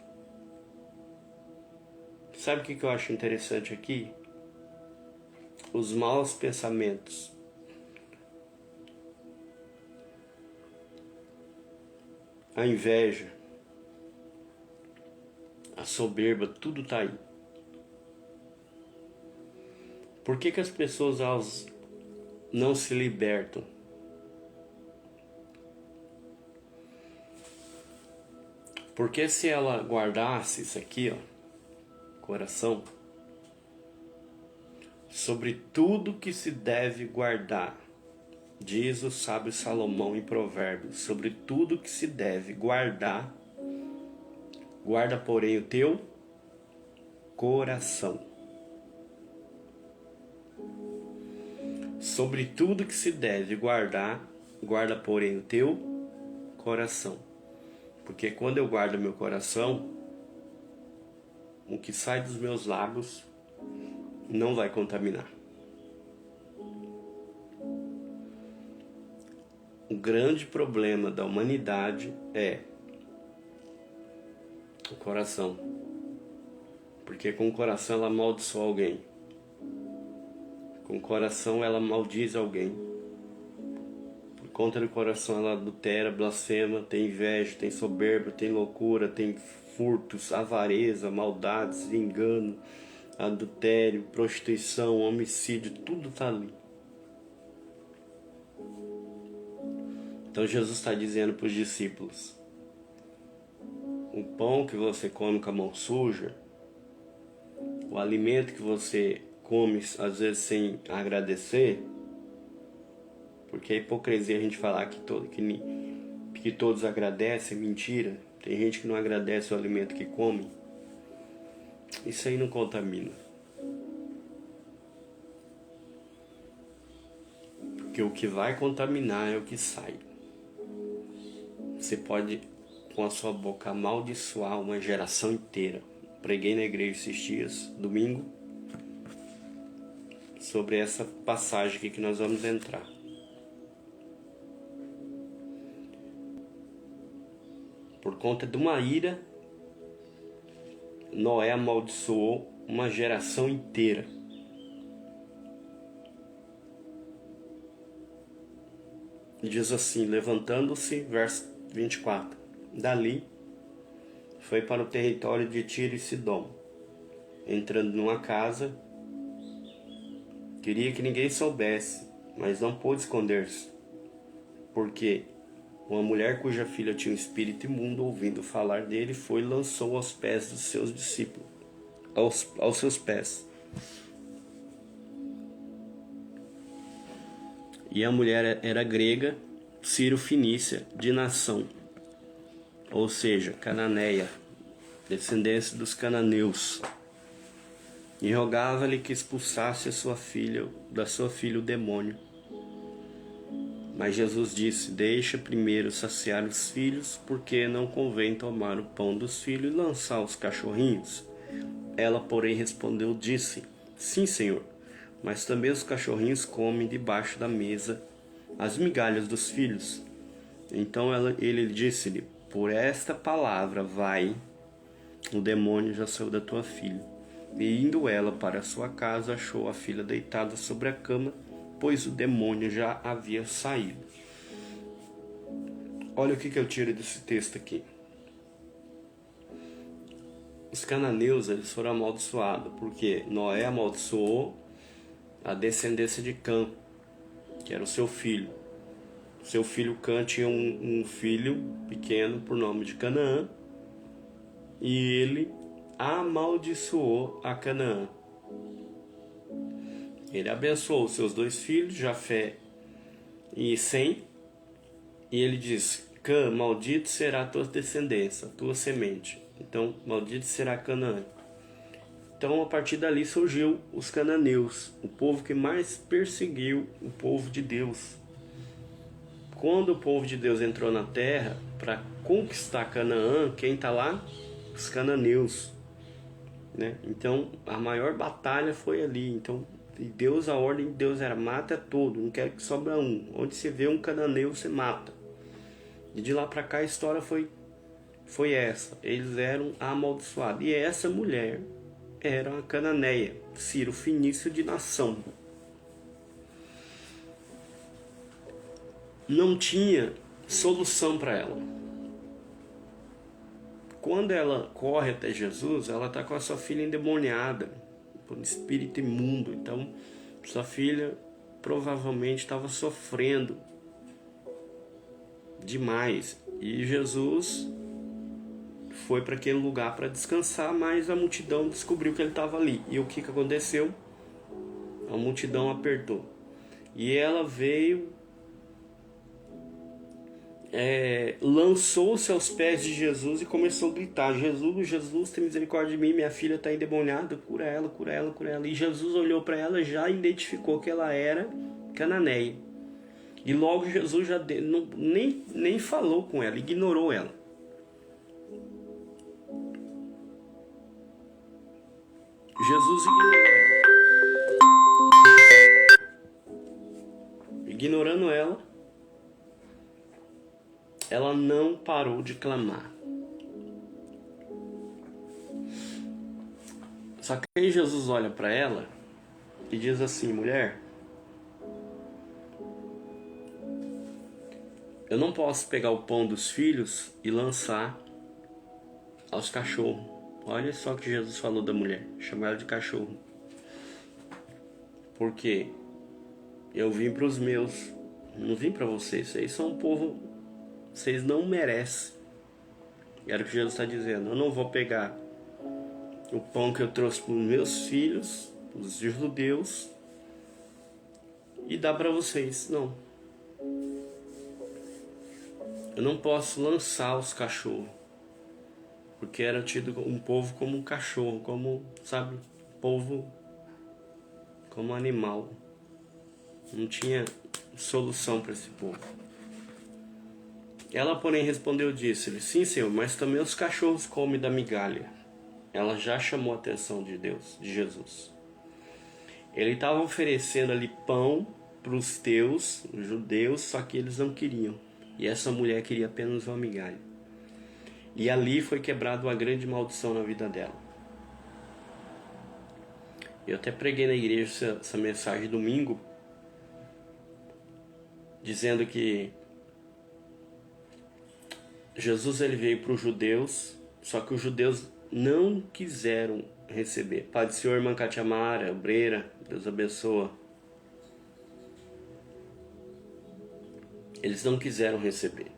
Sabe o que eu acho interessante aqui? Os maus pensamentos. A inveja. A soberba, tudo está aí. Por que as pessoas elas não se libertam? Porque se ela guardasse isso aqui, ó, coração, sobre tudo que se deve guardar, diz o sábio Salomão em Provérbios, sobre tudo que se deve guardar, guarda, porém, o teu coração. Sobre tudo que se deve guardar, guarda, porém, o teu coração. Porque quando eu guardo meu coração, o que sai dos meus lábios não vai contaminar. O grande problema da humanidade é o coração. Porque com o coração ela amaldiçoa alguém. Com o coração ela maldiz alguém. Por conta do coração ela adultera, blasfema, tem inveja, tem soberba, tem loucura, tem furtos, avareza, maldades, engano, adultério, prostituição, homicídio, tudo está ali. Então Jesus está dizendo para os discípulos: o pão que você come com a mão suja, o alimento que você come às vezes sem agradecer, porque a hipocrisia a gente falar que todos agradecem, é mentira. Tem gente que não agradece o alimento que come. Isso aí não contamina. Porque o que vai contaminar é o que sai. Você pode, com a sua boca, amaldiçoar uma geração inteira. Preguei na igreja esses dias, domingo, sobre essa passagem aqui que nós vamos entrar. Por conta de uma ira, Noé amaldiçoou uma geração inteira. Diz assim, levantando-se, verso 24, dali foi para o território de Tiro e Sidom. Entrando numa casa, queria que ninguém soubesse, mas não pôde esconder-se, porque uma mulher cuja filha tinha um espírito imundo, ouvindo falar dele, foi e lançou aos pés dos seus discípulos, aos seus pés. E a mulher era grega, Ciro-Fenícia, de nação, ou seja, cananeia, descendência dos cananeus. E rogava-lhe que expulsasse da sua filha o demônio. Mas Jesus disse: deixa primeiro saciar os filhos, porque não convém tomar o pão dos filhos e lançar os cachorrinhos. Ela, porém, respondeu, disse: sim, Senhor, mas também os cachorrinhos comem debaixo da mesa as migalhas dos filhos. Então ele disse-lhe: por esta palavra, vai, o demônio já saiu da tua filha. E indo ela para a sua casa, achou a filha deitada sobre a cama, pois o demônio já havia saído. Olha o que eu tiro desse texto aqui. Os cananeus, eles foram amaldiçoados, porque Noé amaldiçoou a descendência de Cã, que era o seu filho. Seu filho Cã tinha um filho pequeno por nome de Canaã, e ele amaldiçoou a Canaã. Ele abençoou os seus dois filhos, Jafé e Sem, e ele diz: Cã, maldito será a tua descendência, a tua semente. Então, maldito será Canaã. Então, a partir dali surgiu os cananeus, o povo que mais perseguiu o povo de Deus. Quando o povo de Deus entrou na terra para conquistar Canaã, quem está lá? Os cananeus, né? Então, a maior batalha foi ali. Então, Deus, a ordem de Deus era: mata todo, não quero que sobra um. Onde você vê um cananeu, você mata. E de lá para cá a história foi essa. Eles eram amaldiçoados. E essa mulher era uma cananeia, Ciro-Fenício de nação. Não tinha solução para ela. Quando ela corre até Jesus, ela está com a sua filha endemoniada por um espírito imundo. Então, sua filha provavelmente estava sofrendo demais. E Jesus foi para aquele lugar para descansar, mas a multidão descobriu que ele estava ali. E o que aconteceu? A multidão apertou. E ela veio, lançou-se aos pés de Jesus e começou a gritar: Jesus, Jesus, tem misericórdia de mim, minha filha está endemoniada, cura ela, cura ela, cura ela. E Jesus olhou para ela e já identificou que ela era cananeia. E logo Jesus já nem falou com ela, ignorou ela. Jesus ignorou ela. Ignorando ela, ela não parou de clamar. Só que aí Jesus olha para ela e diz assim: mulher, eu não posso pegar o pão dos filhos e lançar aos cachorros, Olha só o que Jesus falou da mulher, chamar ela de cachorro. Porque eu vim para os meus, não vim para vocês. Vocês são um povo, vocês não merecem. Era o que Jesus está dizendo. Eu não vou pegar o pão que eu trouxe para os meus filhos, os judeus, e dar para vocês. Não. Eu não posso lançar os cachorros, porque era tido um povo como um cachorro, como, sabe, povo como animal. Não tinha solução para esse povo. Ela, porém, respondeu e disse-lhe: sim, Senhor, mas também os cachorros comem da migalha. Ela já chamou a atenção de Deus, de Jesus. Ele estava oferecendo ali pão para os teus, os judeus, só que eles não queriam. E essa mulher queria apenas uma migalha. E ali foi quebrada uma grande maldição na vida dela. Eu até preguei na igreja essa mensagem domingo, dizendo que Jesus ele veio para os judeus, só que os judeus não quiseram receber. Pai do Senhor, irmã Catiamara, obreira, Deus abençoa. Eles não quiseram receber.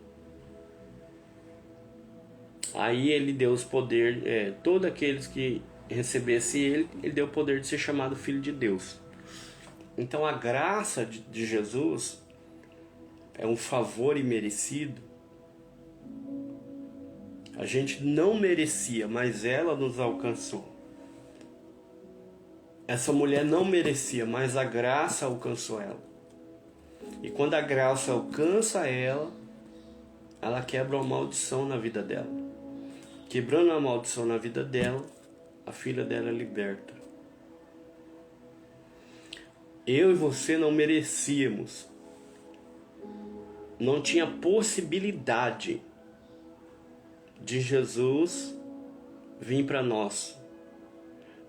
Aí ele deu os poderes, todos aqueles que recebessem ele deu o poder de ser chamado filho de Deus. Então a graça de Jesus é um favor imerecido. A gente não merecia, mas ela nos alcançou. Essa mulher não merecia, mas a graça alcançou ela. E quando a graça alcança ela, ela quebra uma maldição na vida dela. Quebrando a maldição na vida dela, a filha dela é liberta. Eu e você não merecíamos. Não tinha possibilidade de Jesus vir para nós.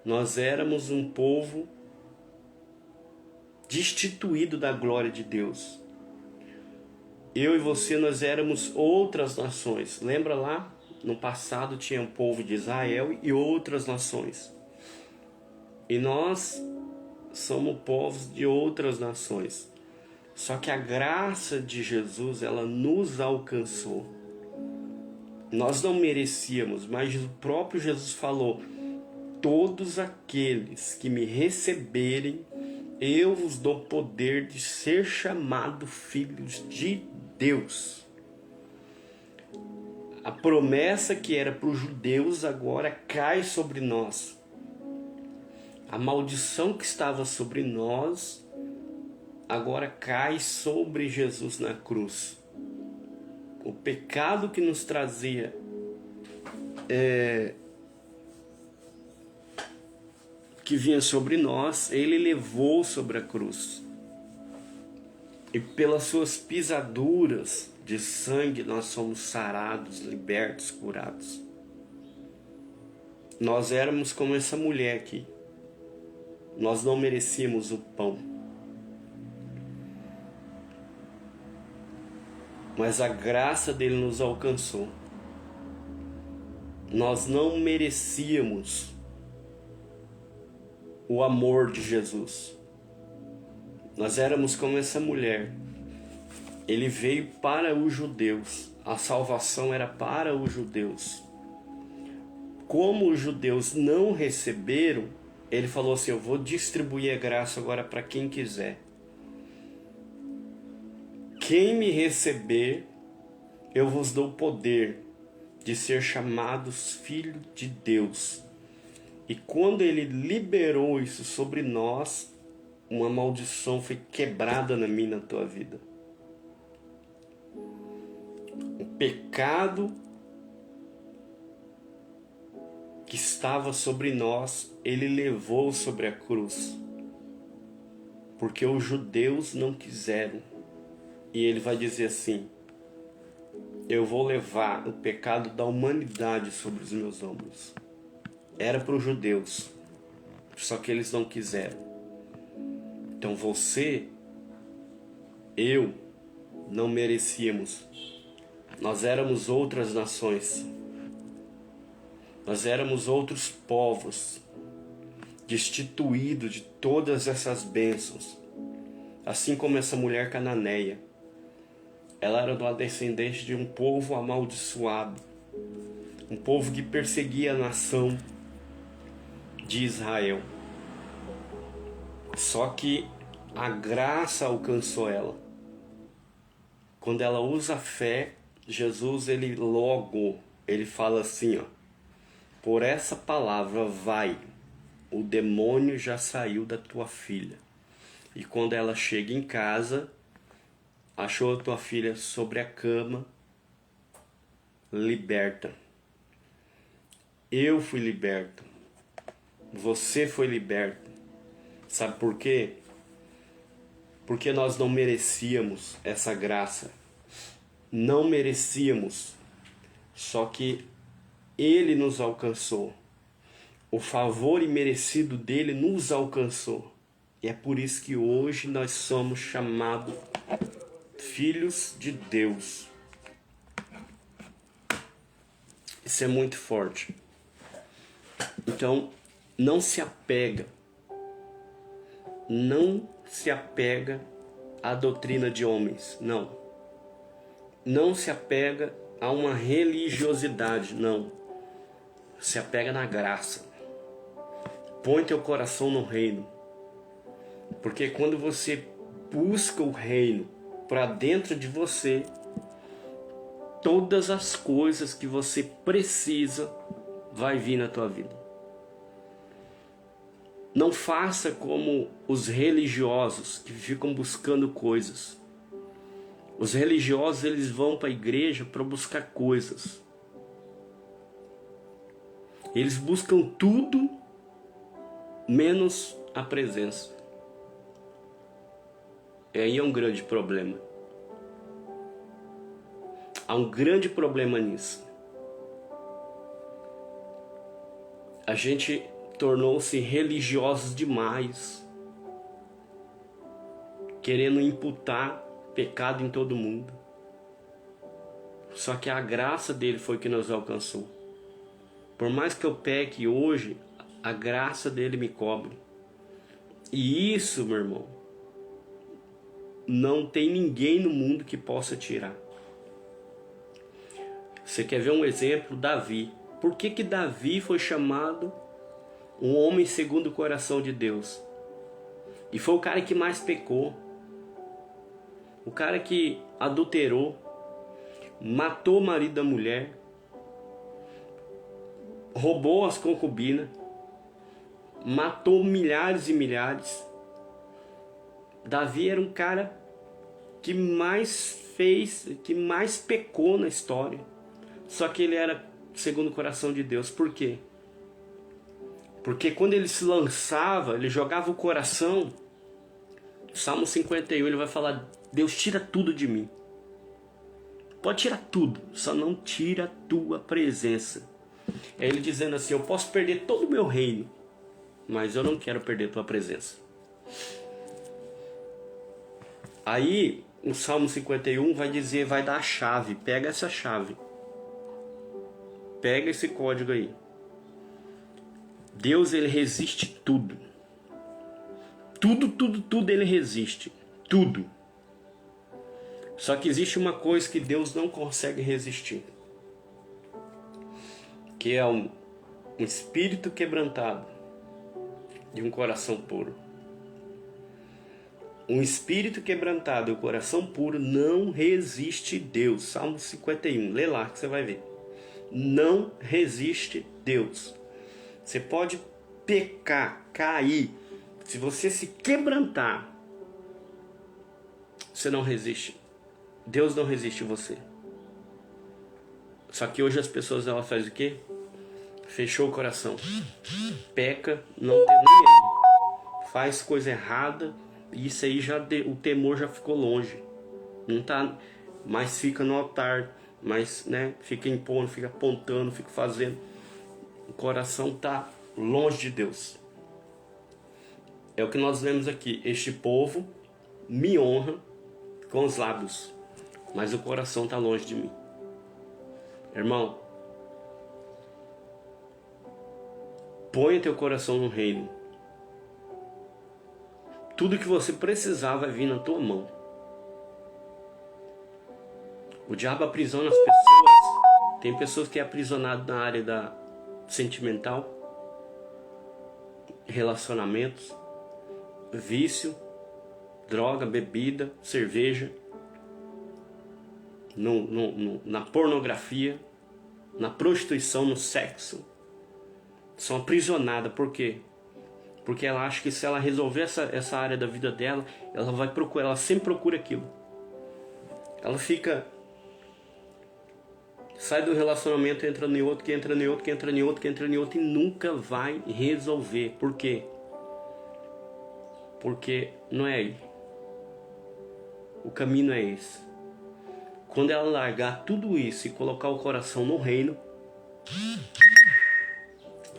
Nós éramos um povo destituído da glória de Deus. Eu e você, nós éramos outras nações. Lembra lá? No passado tinha um povo de Israel e outras nações. E nós somos povos de outras nações. Só que a graça de Jesus, ela nos alcançou. Nós não merecíamos, mas o próprio Jesus falou: todos aqueles que me receberem, eu vos dou poder de ser chamado filhos de Deus. A promessa que era para os judeus agora cai sobre nós. A maldição que estava sobre nós agora cai sobre Jesus na cruz. O pecado que nos trazia que vinha sobre nós, ele levou sobre a cruz. E pelas suas pisaduras de sangue nós somos sarados, libertos, curados. Nós éramos como essa mulher aqui. Nós não merecíamos o pão. Mas a graça dele nos alcançou. Nós não merecíamos o amor de Jesus. Nós éramos como essa mulher. Ele veio para os judeus. A salvação era para os judeus. Como os judeus não receberam, ele falou assim: eu vou distribuir a graça agora para quem quiser. Quem me receber, eu vos dou o poder de ser chamados filhos de Deus. E quando ele liberou isso sobre nós, uma maldição foi quebrada na minha e na tua vida. O pecado que estava sobre nós, ele levou sobre a cruz. Porque os judeus não quiseram. E ele vai dizer assim: eu vou levar o pecado da humanidade sobre os meus ombros. Era para os judeus, só que eles não quiseram. Então você, eu, não merecíamos. Nós éramos outras nações. Nós éramos outros povos, destituídos de todas essas bênçãos. Assim como essa mulher cananeia. Ela era uma descendente de um povo amaldiçoado. Um povo que perseguia a nação de Israel. Só que a graça alcançou ela. Quando ela usa a fé, Jesus, ele fala assim, ó: por essa palavra vai, o demônio já saiu da tua filha. E quando ela chega em casa, achou a tua filha sobre a cama, liberta. Eu fui liberto. Você foi liberto. Sabe por quê? Porque nós não merecíamos essa graça. Não merecíamos. Só que Ele nos alcançou. O favor imerecido dele nos alcançou. E é por isso que hoje nós somos chamados filhos de Deus. Isso é muito forte. Então, não se apega. Não se apega à doutrina de homens. Não. Não se apega a uma religiosidade. Não. Se apega na graça. Põe teu coração no reino. Porque quando você busca o reino para dentro de você, todas as coisas que você precisa vai vir na tua vida. Não faça como os religiosos que ficam buscando coisas. Os religiosos, eles vão para a igreja para buscar coisas. Eles buscam tudo menos a presença. E aí é um grande problema. Há um grande problema nisso. A gente tornou-se religiosos demais, querendo imputar pecado em todo mundo. Só que a graça dele foi que nos alcançou. Por mais que eu peque hoje, a graça dele me cobre. E isso, meu irmão, não tem ninguém no mundo que possa tirar. Você quer ver um exemplo? Davi. Por que Davi foi chamado um homem segundo o coração de Deus? E foi o cara que mais pecou. O cara que adulterou, matou o marido da mulher, roubou as concubinas, matou milhares e milhares. Davi era um cara que mais fez, que mais pecou na história. Só que ele era segundo o coração de Deus. Por quê? Porque quando ele se lançava, ele jogava o coração. Salmo 51, ele vai falar: Deus, tira tudo de mim. Pode tirar tudo, só não tira a tua presença. É ele dizendo assim: eu posso perder todo o meu reino, mas eu não quero perder a tua presença. Aí, o Salmo 51 vai dizer, vai dar a chave. Pega essa chave. Pega esse código aí. Deus, ele resiste tudo. Tudo ele resiste. Tudo. Só que existe uma coisa que Deus não consegue resistir. Que é um espírito quebrantado e um coração puro. Um espírito quebrantado e um coração puro não resiste Deus. Salmo 51. Lê lá que você vai ver. Não resiste Deus. Você pode pecar, cair. Se você se quebrantar, você não resiste. Deus não resiste você. Só que hoje as pessoas, elas fazem o quê? Fechou o coração. Peca, não tem ninguém. Faz coisa errada. E isso aí o temor já ficou longe. Não tá, mas fica no altar. Mas, né, fica impondo, fica apontando, fica fazendo. O coração tá longe de Deus. É o que nós vemos aqui. Este povo me honra com os lábios, mas o coração está longe de mim. Irmão, Ponha teu coração no reino. Tudo que você precisar vai vir na tua mão. O diabo aprisiona as pessoas. Tem pessoas que é aprisionado na área da sentimental, relacionamentos, vício, droga, bebida, cerveja, na pornografia, na prostituição, no sexo. São aprisionadas. Por quê? Porque ela acha que se ela resolver essa área da vida dela, ela vai procurar, ela sempre procura aquilo. Ela fica, sai do relacionamento, entra em outro, que entra em outro, que entra em outro, que entra em outro, e nunca vai resolver. Por quê? Porque não é aí. O caminho é esse. Quando ela largar tudo isso e colocar o coração no reino,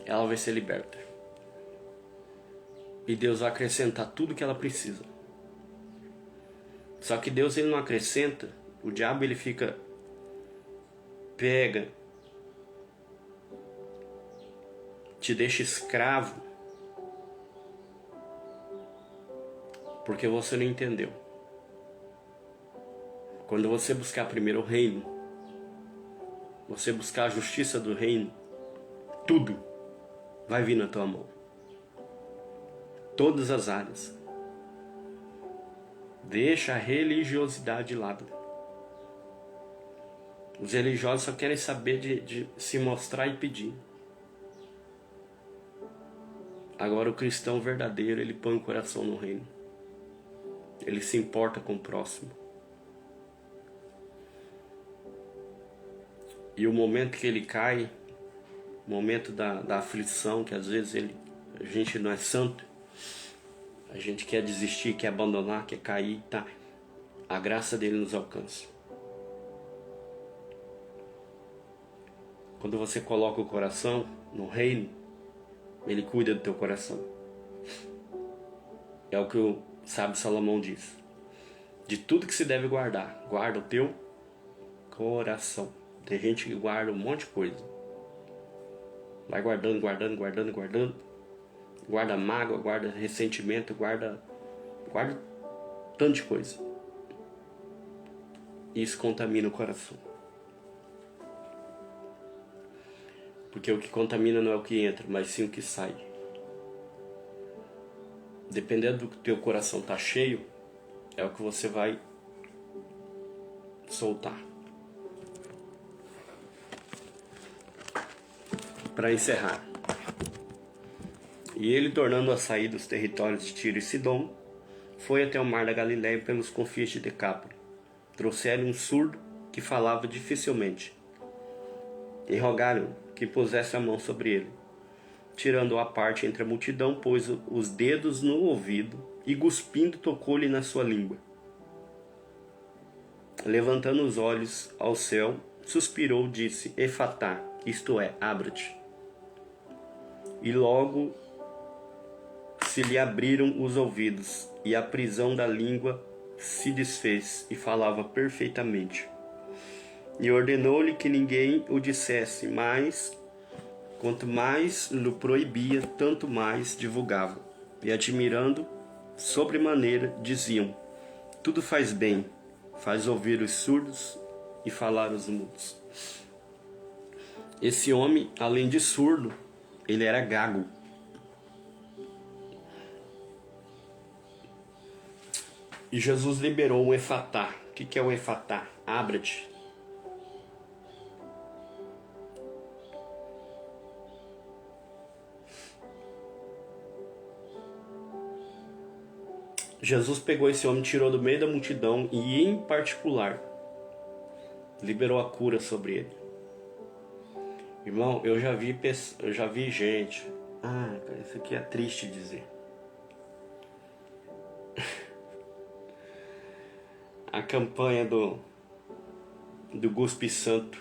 ela vai ser liberta. E Deus vai acrescentar tudo que ela precisa. Só que Deus, ele não acrescenta. O diabo, ele fica, pega, te deixa escravo, porque você não entendeu. Quando você buscar primeiro o reino, você buscar a justiça do reino, tudo vai vir na tua mão. Todas as áreas. Deixa a religiosidade de lado. Os religiosos só querem saber de se mostrar e pedir. Agora o cristão verdadeiro, ele põe o coração no reino. Ele se importa com o próximo. E o momento que ele cai, o momento da aflição, que às vezes a gente não é santo, a gente quer desistir, quer abandonar, quer cair, tá? A graça dele nos alcança. Quando você coloca o coração no reino, ele cuida do teu coração. É o que o sábio Salomão diz. De tudo que se deve guardar, guarda o teu coração. Tem gente que guarda um monte de coisa. Vai guardando, guardando, guardando, guardando. Guarda mágoa, guarda ressentimento, guarda tanto de coisa. Isso contamina o coração. Porque o que contamina não é o que entra, mas sim o que sai. Dependendo do que o teu coração tá cheio, é o que você vai soltar. Para encerrar. E ele, tornando a sair dos territórios de Tiro e Sidom, foi até o mar da Galileia pelos confins de Decápoli. Trouxeram um surdo que falava dificilmente, e rogaram que pusesse a mão sobre ele. Tirando-o à parte entre a multidão, pôs os dedos no ouvido e, cuspindo, tocou-lhe na sua língua. Levantando os olhos ao céu, suspirou, disse: Efatá, isto é, abra-te. E logo se lhe abriram os ouvidos, e a prisão da língua se desfez, e falava perfeitamente. E ordenou-lhe que ninguém o dissesse, mas quanto mais lhe proibia, tanto mais divulgava. E admirando sobremaneira, diziam: tudo faz bem, faz ouvir os surdos e falar os mudos. Esse homem, além de surdo, ele era gago. E Jesus liberou um efatá. O que é o efatá? Abra-te. Jesus pegou esse homem, tirou do meio da multidão e, em particular, liberou a cura sobre ele. Irmão, eu já vi gente. Cara, isso aqui é triste dizer. A campanha do Guspe Santo.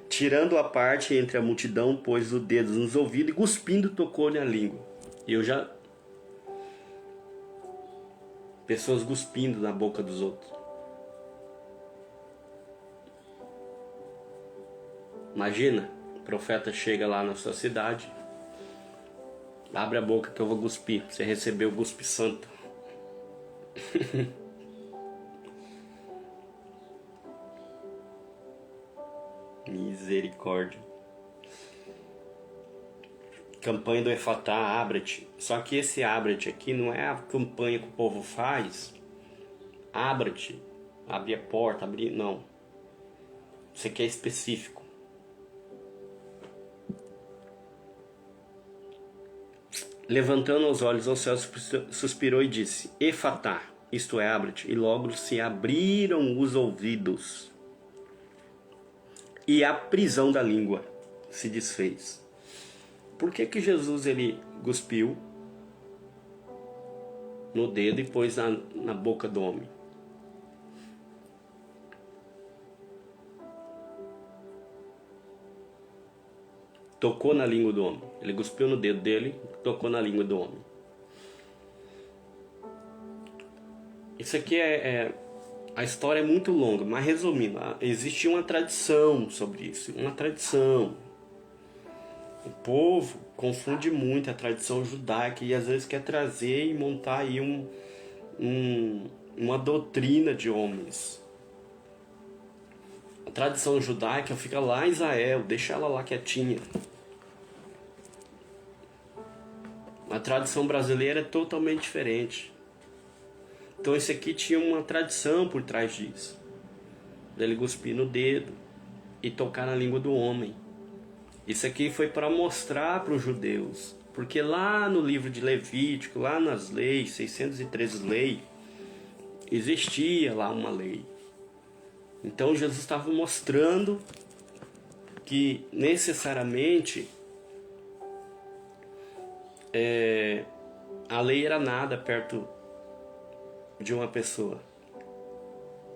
Tirando a parte entre a multidão, pôs o dedo nos ouvidos e, cuspindo, tocou-lhe a língua. E eu já... pessoas cuspindo na boca dos outros. Imagina, O profeta chega lá na sua cidade, abre a boca que eu vou cuspir. Você recebeu o cuspe santo. Misericórdia. Campanha do Efatá, Abra-te. Só que esse Abra-te aqui não é a campanha que o povo faz. Abra-te, abrir a porta, abrir... Não. Isso aqui é específico. Levantando os olhos ao céu, suspirou e disse: Efatá, isto é, abre-te. E logo se abriram os ouvidos, e a prisão da língua se desfez. Por que Jesus ele cuspiu no dedo e pôs na boca do homem? Tocou na língua do homem. Ele cuspiu no dedo dele, tocou na língua do homem. Isso aqui a história é muito longa, mas resumindo, existia uma tradição sobre isso, uma tradição. O povo confunde muito a tradição judaica e às vezes quer trazer e montar aí uma doutrina de homens. A tradição judaica fica lá em Israel, deixa ela lá quietinha. A tradição brasileira é totalmente diferente. Então esse aqui tinha uma tradição por trás disso. Dele cuspir no dedo e tocar na língua do homem. Isso aqui foi para mostrar para os judeus. Porque lá no livro de Levítico, lá nas leis, 613 leis, existia lá uma lei. Então Jesus estava mostrando que necessariamente a lei era nada perto de uma pessoa.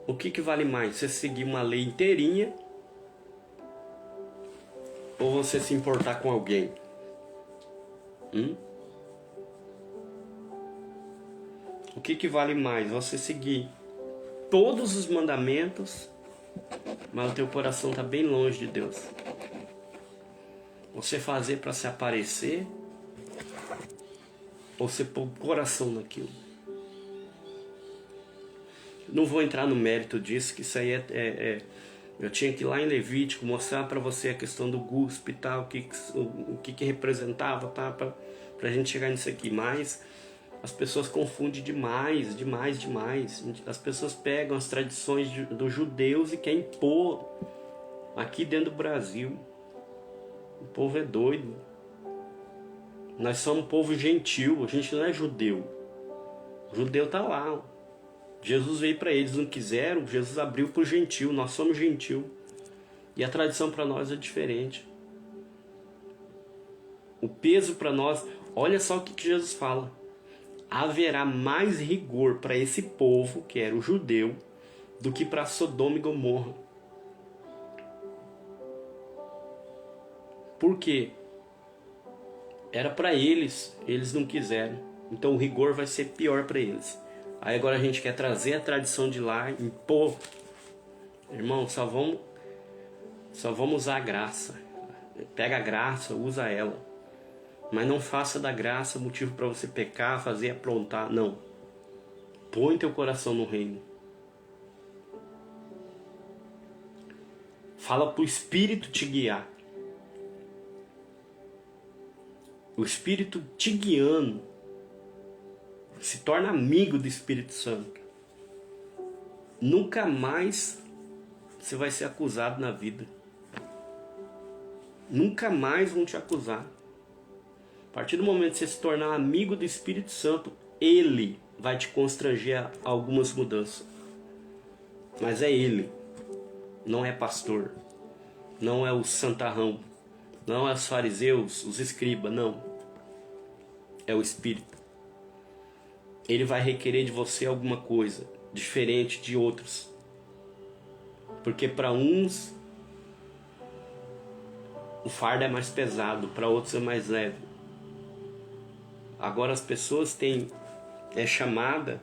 O que vale mais? Você seguir uma lei inteirinha ou você se importar com alguém? O que vale mais? Você seguir todos os mandamentos, mas o teu coração está bem longe de Deus. Você fazer para se aparecer, ou você pôr o coração naquilo. Não vou entrar no mérito disso, que isso aí eu tinha que ir lá em Levítico mostrar para você a questão do guspe e tal, o que representava, tá, para a gente chegar nisso aqui. Mas as pessoas confundem demais. As pessoas pegam as tradições dos judeus e querem impor aqui dentro do Brasil. O povo é doido. Nós somos um povo gentil, a gente não é judeu. O judeu está lá. Jesus veio para eles, não quiseram, Jesus abriu para o gentil, nós somos gentil. E a tradição para nós é diferente. O peso para nós, olha só o que Jesus fala. Haverá mais rigor para esse povo, que era o judeu, do que para Sodoma e Gomorra. Por quê? Era para eles não quiseram. Então o rigor vai ser pior para eles. Aí agora a gente quer trazer a tradição de lá, impor. Irmão, só vamos usar a graça. Pega a graça, usa ela. Mas não faça da graça motivo para você pecar, fazer, aprontar. Não. Põe teu coração no reino. Fala para o Espírito te guiar. O Espírito te guiando. Se torna amigo do Espírito Santo. Nunca mais você vai ser acusado na vida. Nunca mais vão te acusar. A partir do momento que você se tornar amigo do Espírito Santo, Ele vai te constranger a algumas mudanças. Mas é Ele. Não é pastor. Não é o santarrão. Não é os fariseus, os escribas, não. É o Espírito. Ele vai requerer de você alguma coisa diferente de outros. Porque para uns o fardo é mais pesado, para outros é mais leve. Agora as pessoas é chamada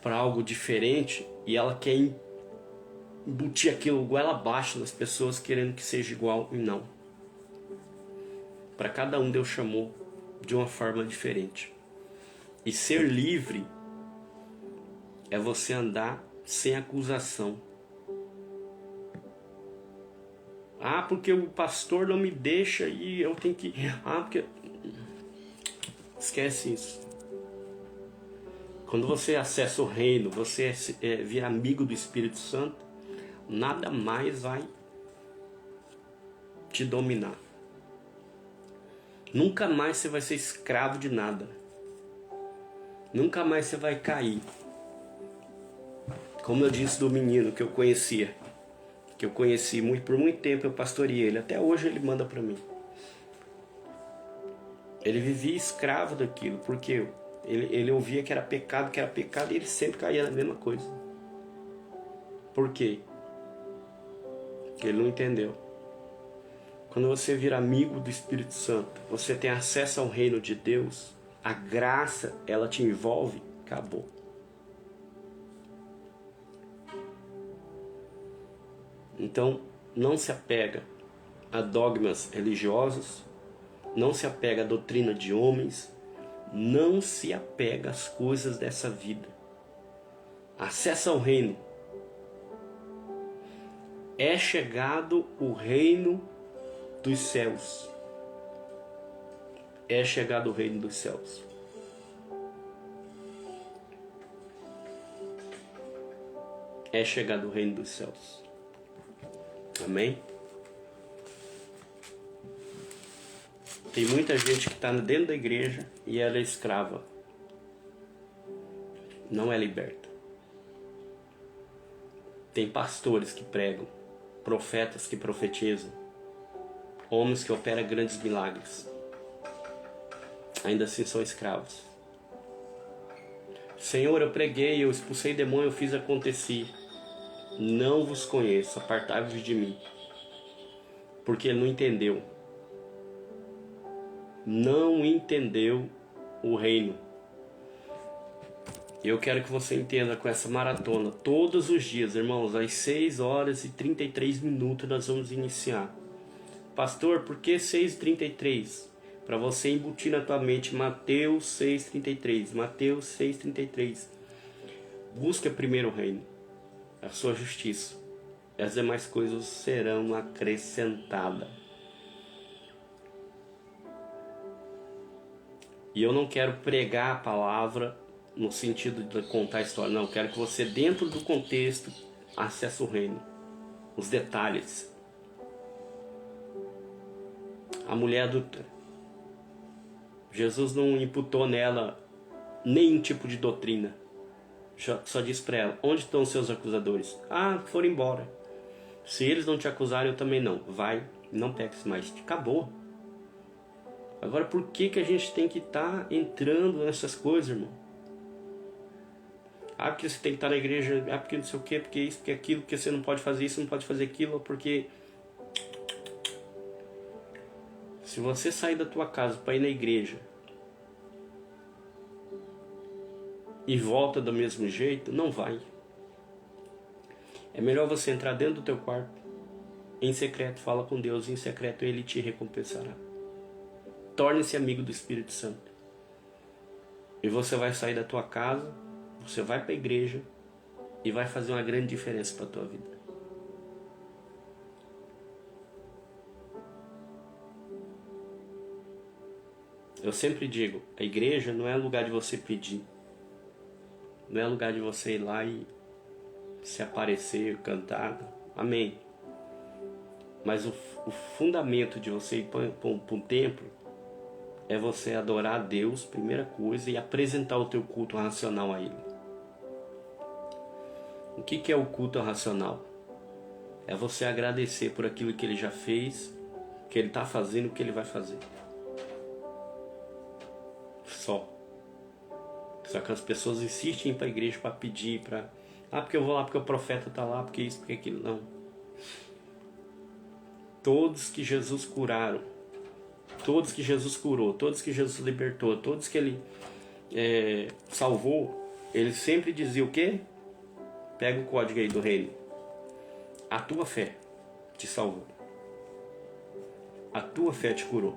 para algo diferente e ela quer embutir aquilo goela abaixo nas pessoas querendo que seja igual e não. Para cada um Deus chamou de uma forma diferente. E ser livre é você andar sem acusação. Ah, porque o pastor não me deixa e eu tenho que... Ah, porque... Esquece isso. Quando você acessa o reino, você vira amigo do Espírito Santo, nada mais vai te dominar. Nunca mais você vai ser escravo de nada. Nunca mais você vai cair. Como eu disse do menino que eu conhecia, por muito tempo eu pastoreei ele, até hoje ele manda para mim. Ele vivia escravo daquilo, porque ele ouvia que era pecado, e ele sempre caía na mesma coisa. Por quê? Porque ele não entendeu. Quando você vira amigo do Espírito Santo, você tem acesso ao reino de Deus, a graça, ela te envolve, acabou. Então, não se apega a dogmas religiosos, não se apega à doutrina de homens, não se apega às coisas dessa vida. Acessa ao reino. É chegado o reino dos céus. É chegado o reino dos céus. É chegado o reino dos céus. Amém? Tem muita gente que está dentro da igreja e ela é escrava. Não é liberta. Tem pastores que pregam, profetas que profetizam, homens que operam grandes milagres. Ainda assim são escravos. Senhor, eu preguei, eu expulsei demônio, eu fiz acontecer. Não vos conheço, apartai-vos de mim. Porque ele não entendeu. Não entendeu o reino. Eu quero que você entenda com essa maratona, todos os dias, irmãos, às 6h33 nós vamos iniciar. Pastor, por que 6h33? Para você embutir na tua mente Mateus 6,33. Mateus 6,33. Busca primeiro o reino, a sua justiça, e as demais coisas serão acrescentadas. E eu não quero pregar a palavra no sentido de contar a história, não. Eu quero que você, dentro do contexto, acesse o reino, os detalhes. A mulher adulta, Jesus não imputou nela nenhum tipo de doutrina. Só disse para ela: onde estão os seus acusadores? Ah, foram embora. Se eles não te acusarem, eu também não. Vai, não peques mais. Acabou. Agora, por que a gente tem que estar entrando nessas coisas, irmão? Ah, porque você tem que estar na igreja. Ah, porque não sei o quê, porque isso, porque aquilo, porque você não pode fazer isso, não pode fazer aquilo, porque... Se você sair da tua casa para ir na igreja e volta do mesmo jeito, não vai. É melhor você entrar dentro do teu quarto, em secreto, fala com Deus, em secreto Ele te recompensará. Torne-se amigo do Espírito Santo. E você vai sair da tua casa, você vai para a igreja e vai fazer uma grande diferença para a tua vida. Eu sempre digo, a igreja não é lugar de você pedir. Não é lugar de você ir lá e se aparecer, cantar. Amém. Mas o fundamento de você ir para um templo é você adorar a Deus, primeira coisa, e apresentar o teu culto racional a Ele. O que é o culto racional? É você agradecer por aquilo que Ele já fez, que Ele está fazendo, o que Ele vai fazer. Só que as pessoas insistem em ir para a igreja para pedir, porque eu vou lá porque o profeta está lá, porque isso, porque aquilo. Não. Todos que Jesus curaram, todos que Jesus curou, todos que Jesus libertou, todos que Ele salvou, Ele sempre dizia o quê? Pega o código aí do reino. A tua fé te salvou. A tua fé te curou.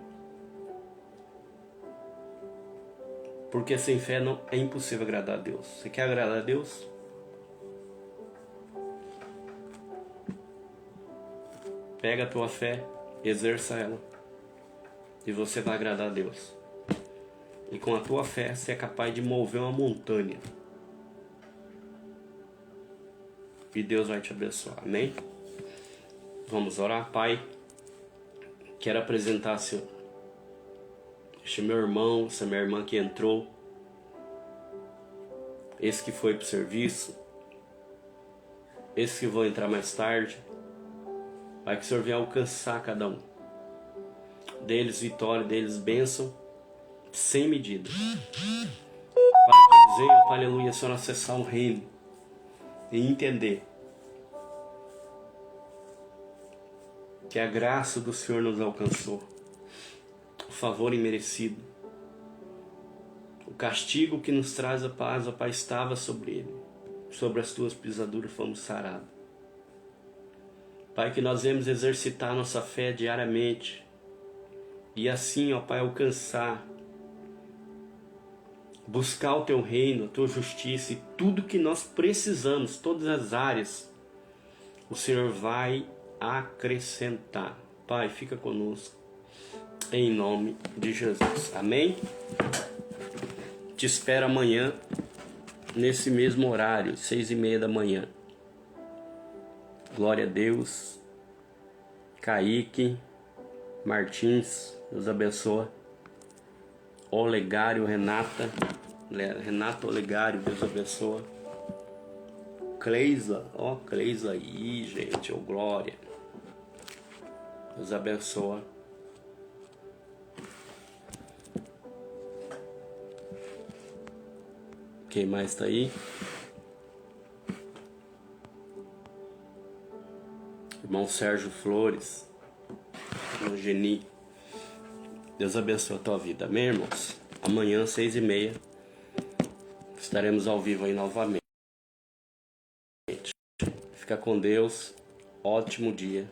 Porque sem fé não é impossível agradar a Deus. Você quer agradar a Deus? Pega a tua fé, exerça ela, e você vai agradar a Deus. E com a tua fé você é capaz de mover uma montanha. E Deus vai te abençoar. Amém? Vamos orar. Pai, quero apresentar este meu irmão, essa minha irmã que entrou, esse que foi para o serviço, esse que vão entrar mais tarde. Pai, que o Senhor venha alcançar cada um deles vitória, deles bênção sem medida. Pai, que venha, aleluia, Senhor, acessar o reino e entender que a graça do Senhor nos alcançou, o favor imerecido, o castigo que nos traz a paz, ó Pai, estava sobre ele, sobre as tuas pisaduras fomos sarados. Pai, que nós vamos exercitar nossa fé diariamente e assim, ó Pai, alcançar, buscar o Teu reino, a Tua justiça e tudo que nós precisamos, todas as áreas, o Senhor vai acrescentar. Pai, fica conosco, em nome de Jesus. Amém? Te espero amanhã, nesse mesmo horário, 6:30 da manhã. Glória a Deus. Kaique Martins, Deus abençoa. Olegário, Renata Olegário, Deus abençoa. Cleisa, ó, Cleisa aí, gente, ó, glória. Deus abençoa. Quem mais tá aí? Irmão Sérgio Flores, irmão Geni, Deus abençoe a tua vida, amém, irmãos? Amanhã, 6:30, estaremos ao vivo aí novamente. Fica com Deus, ótimo dia.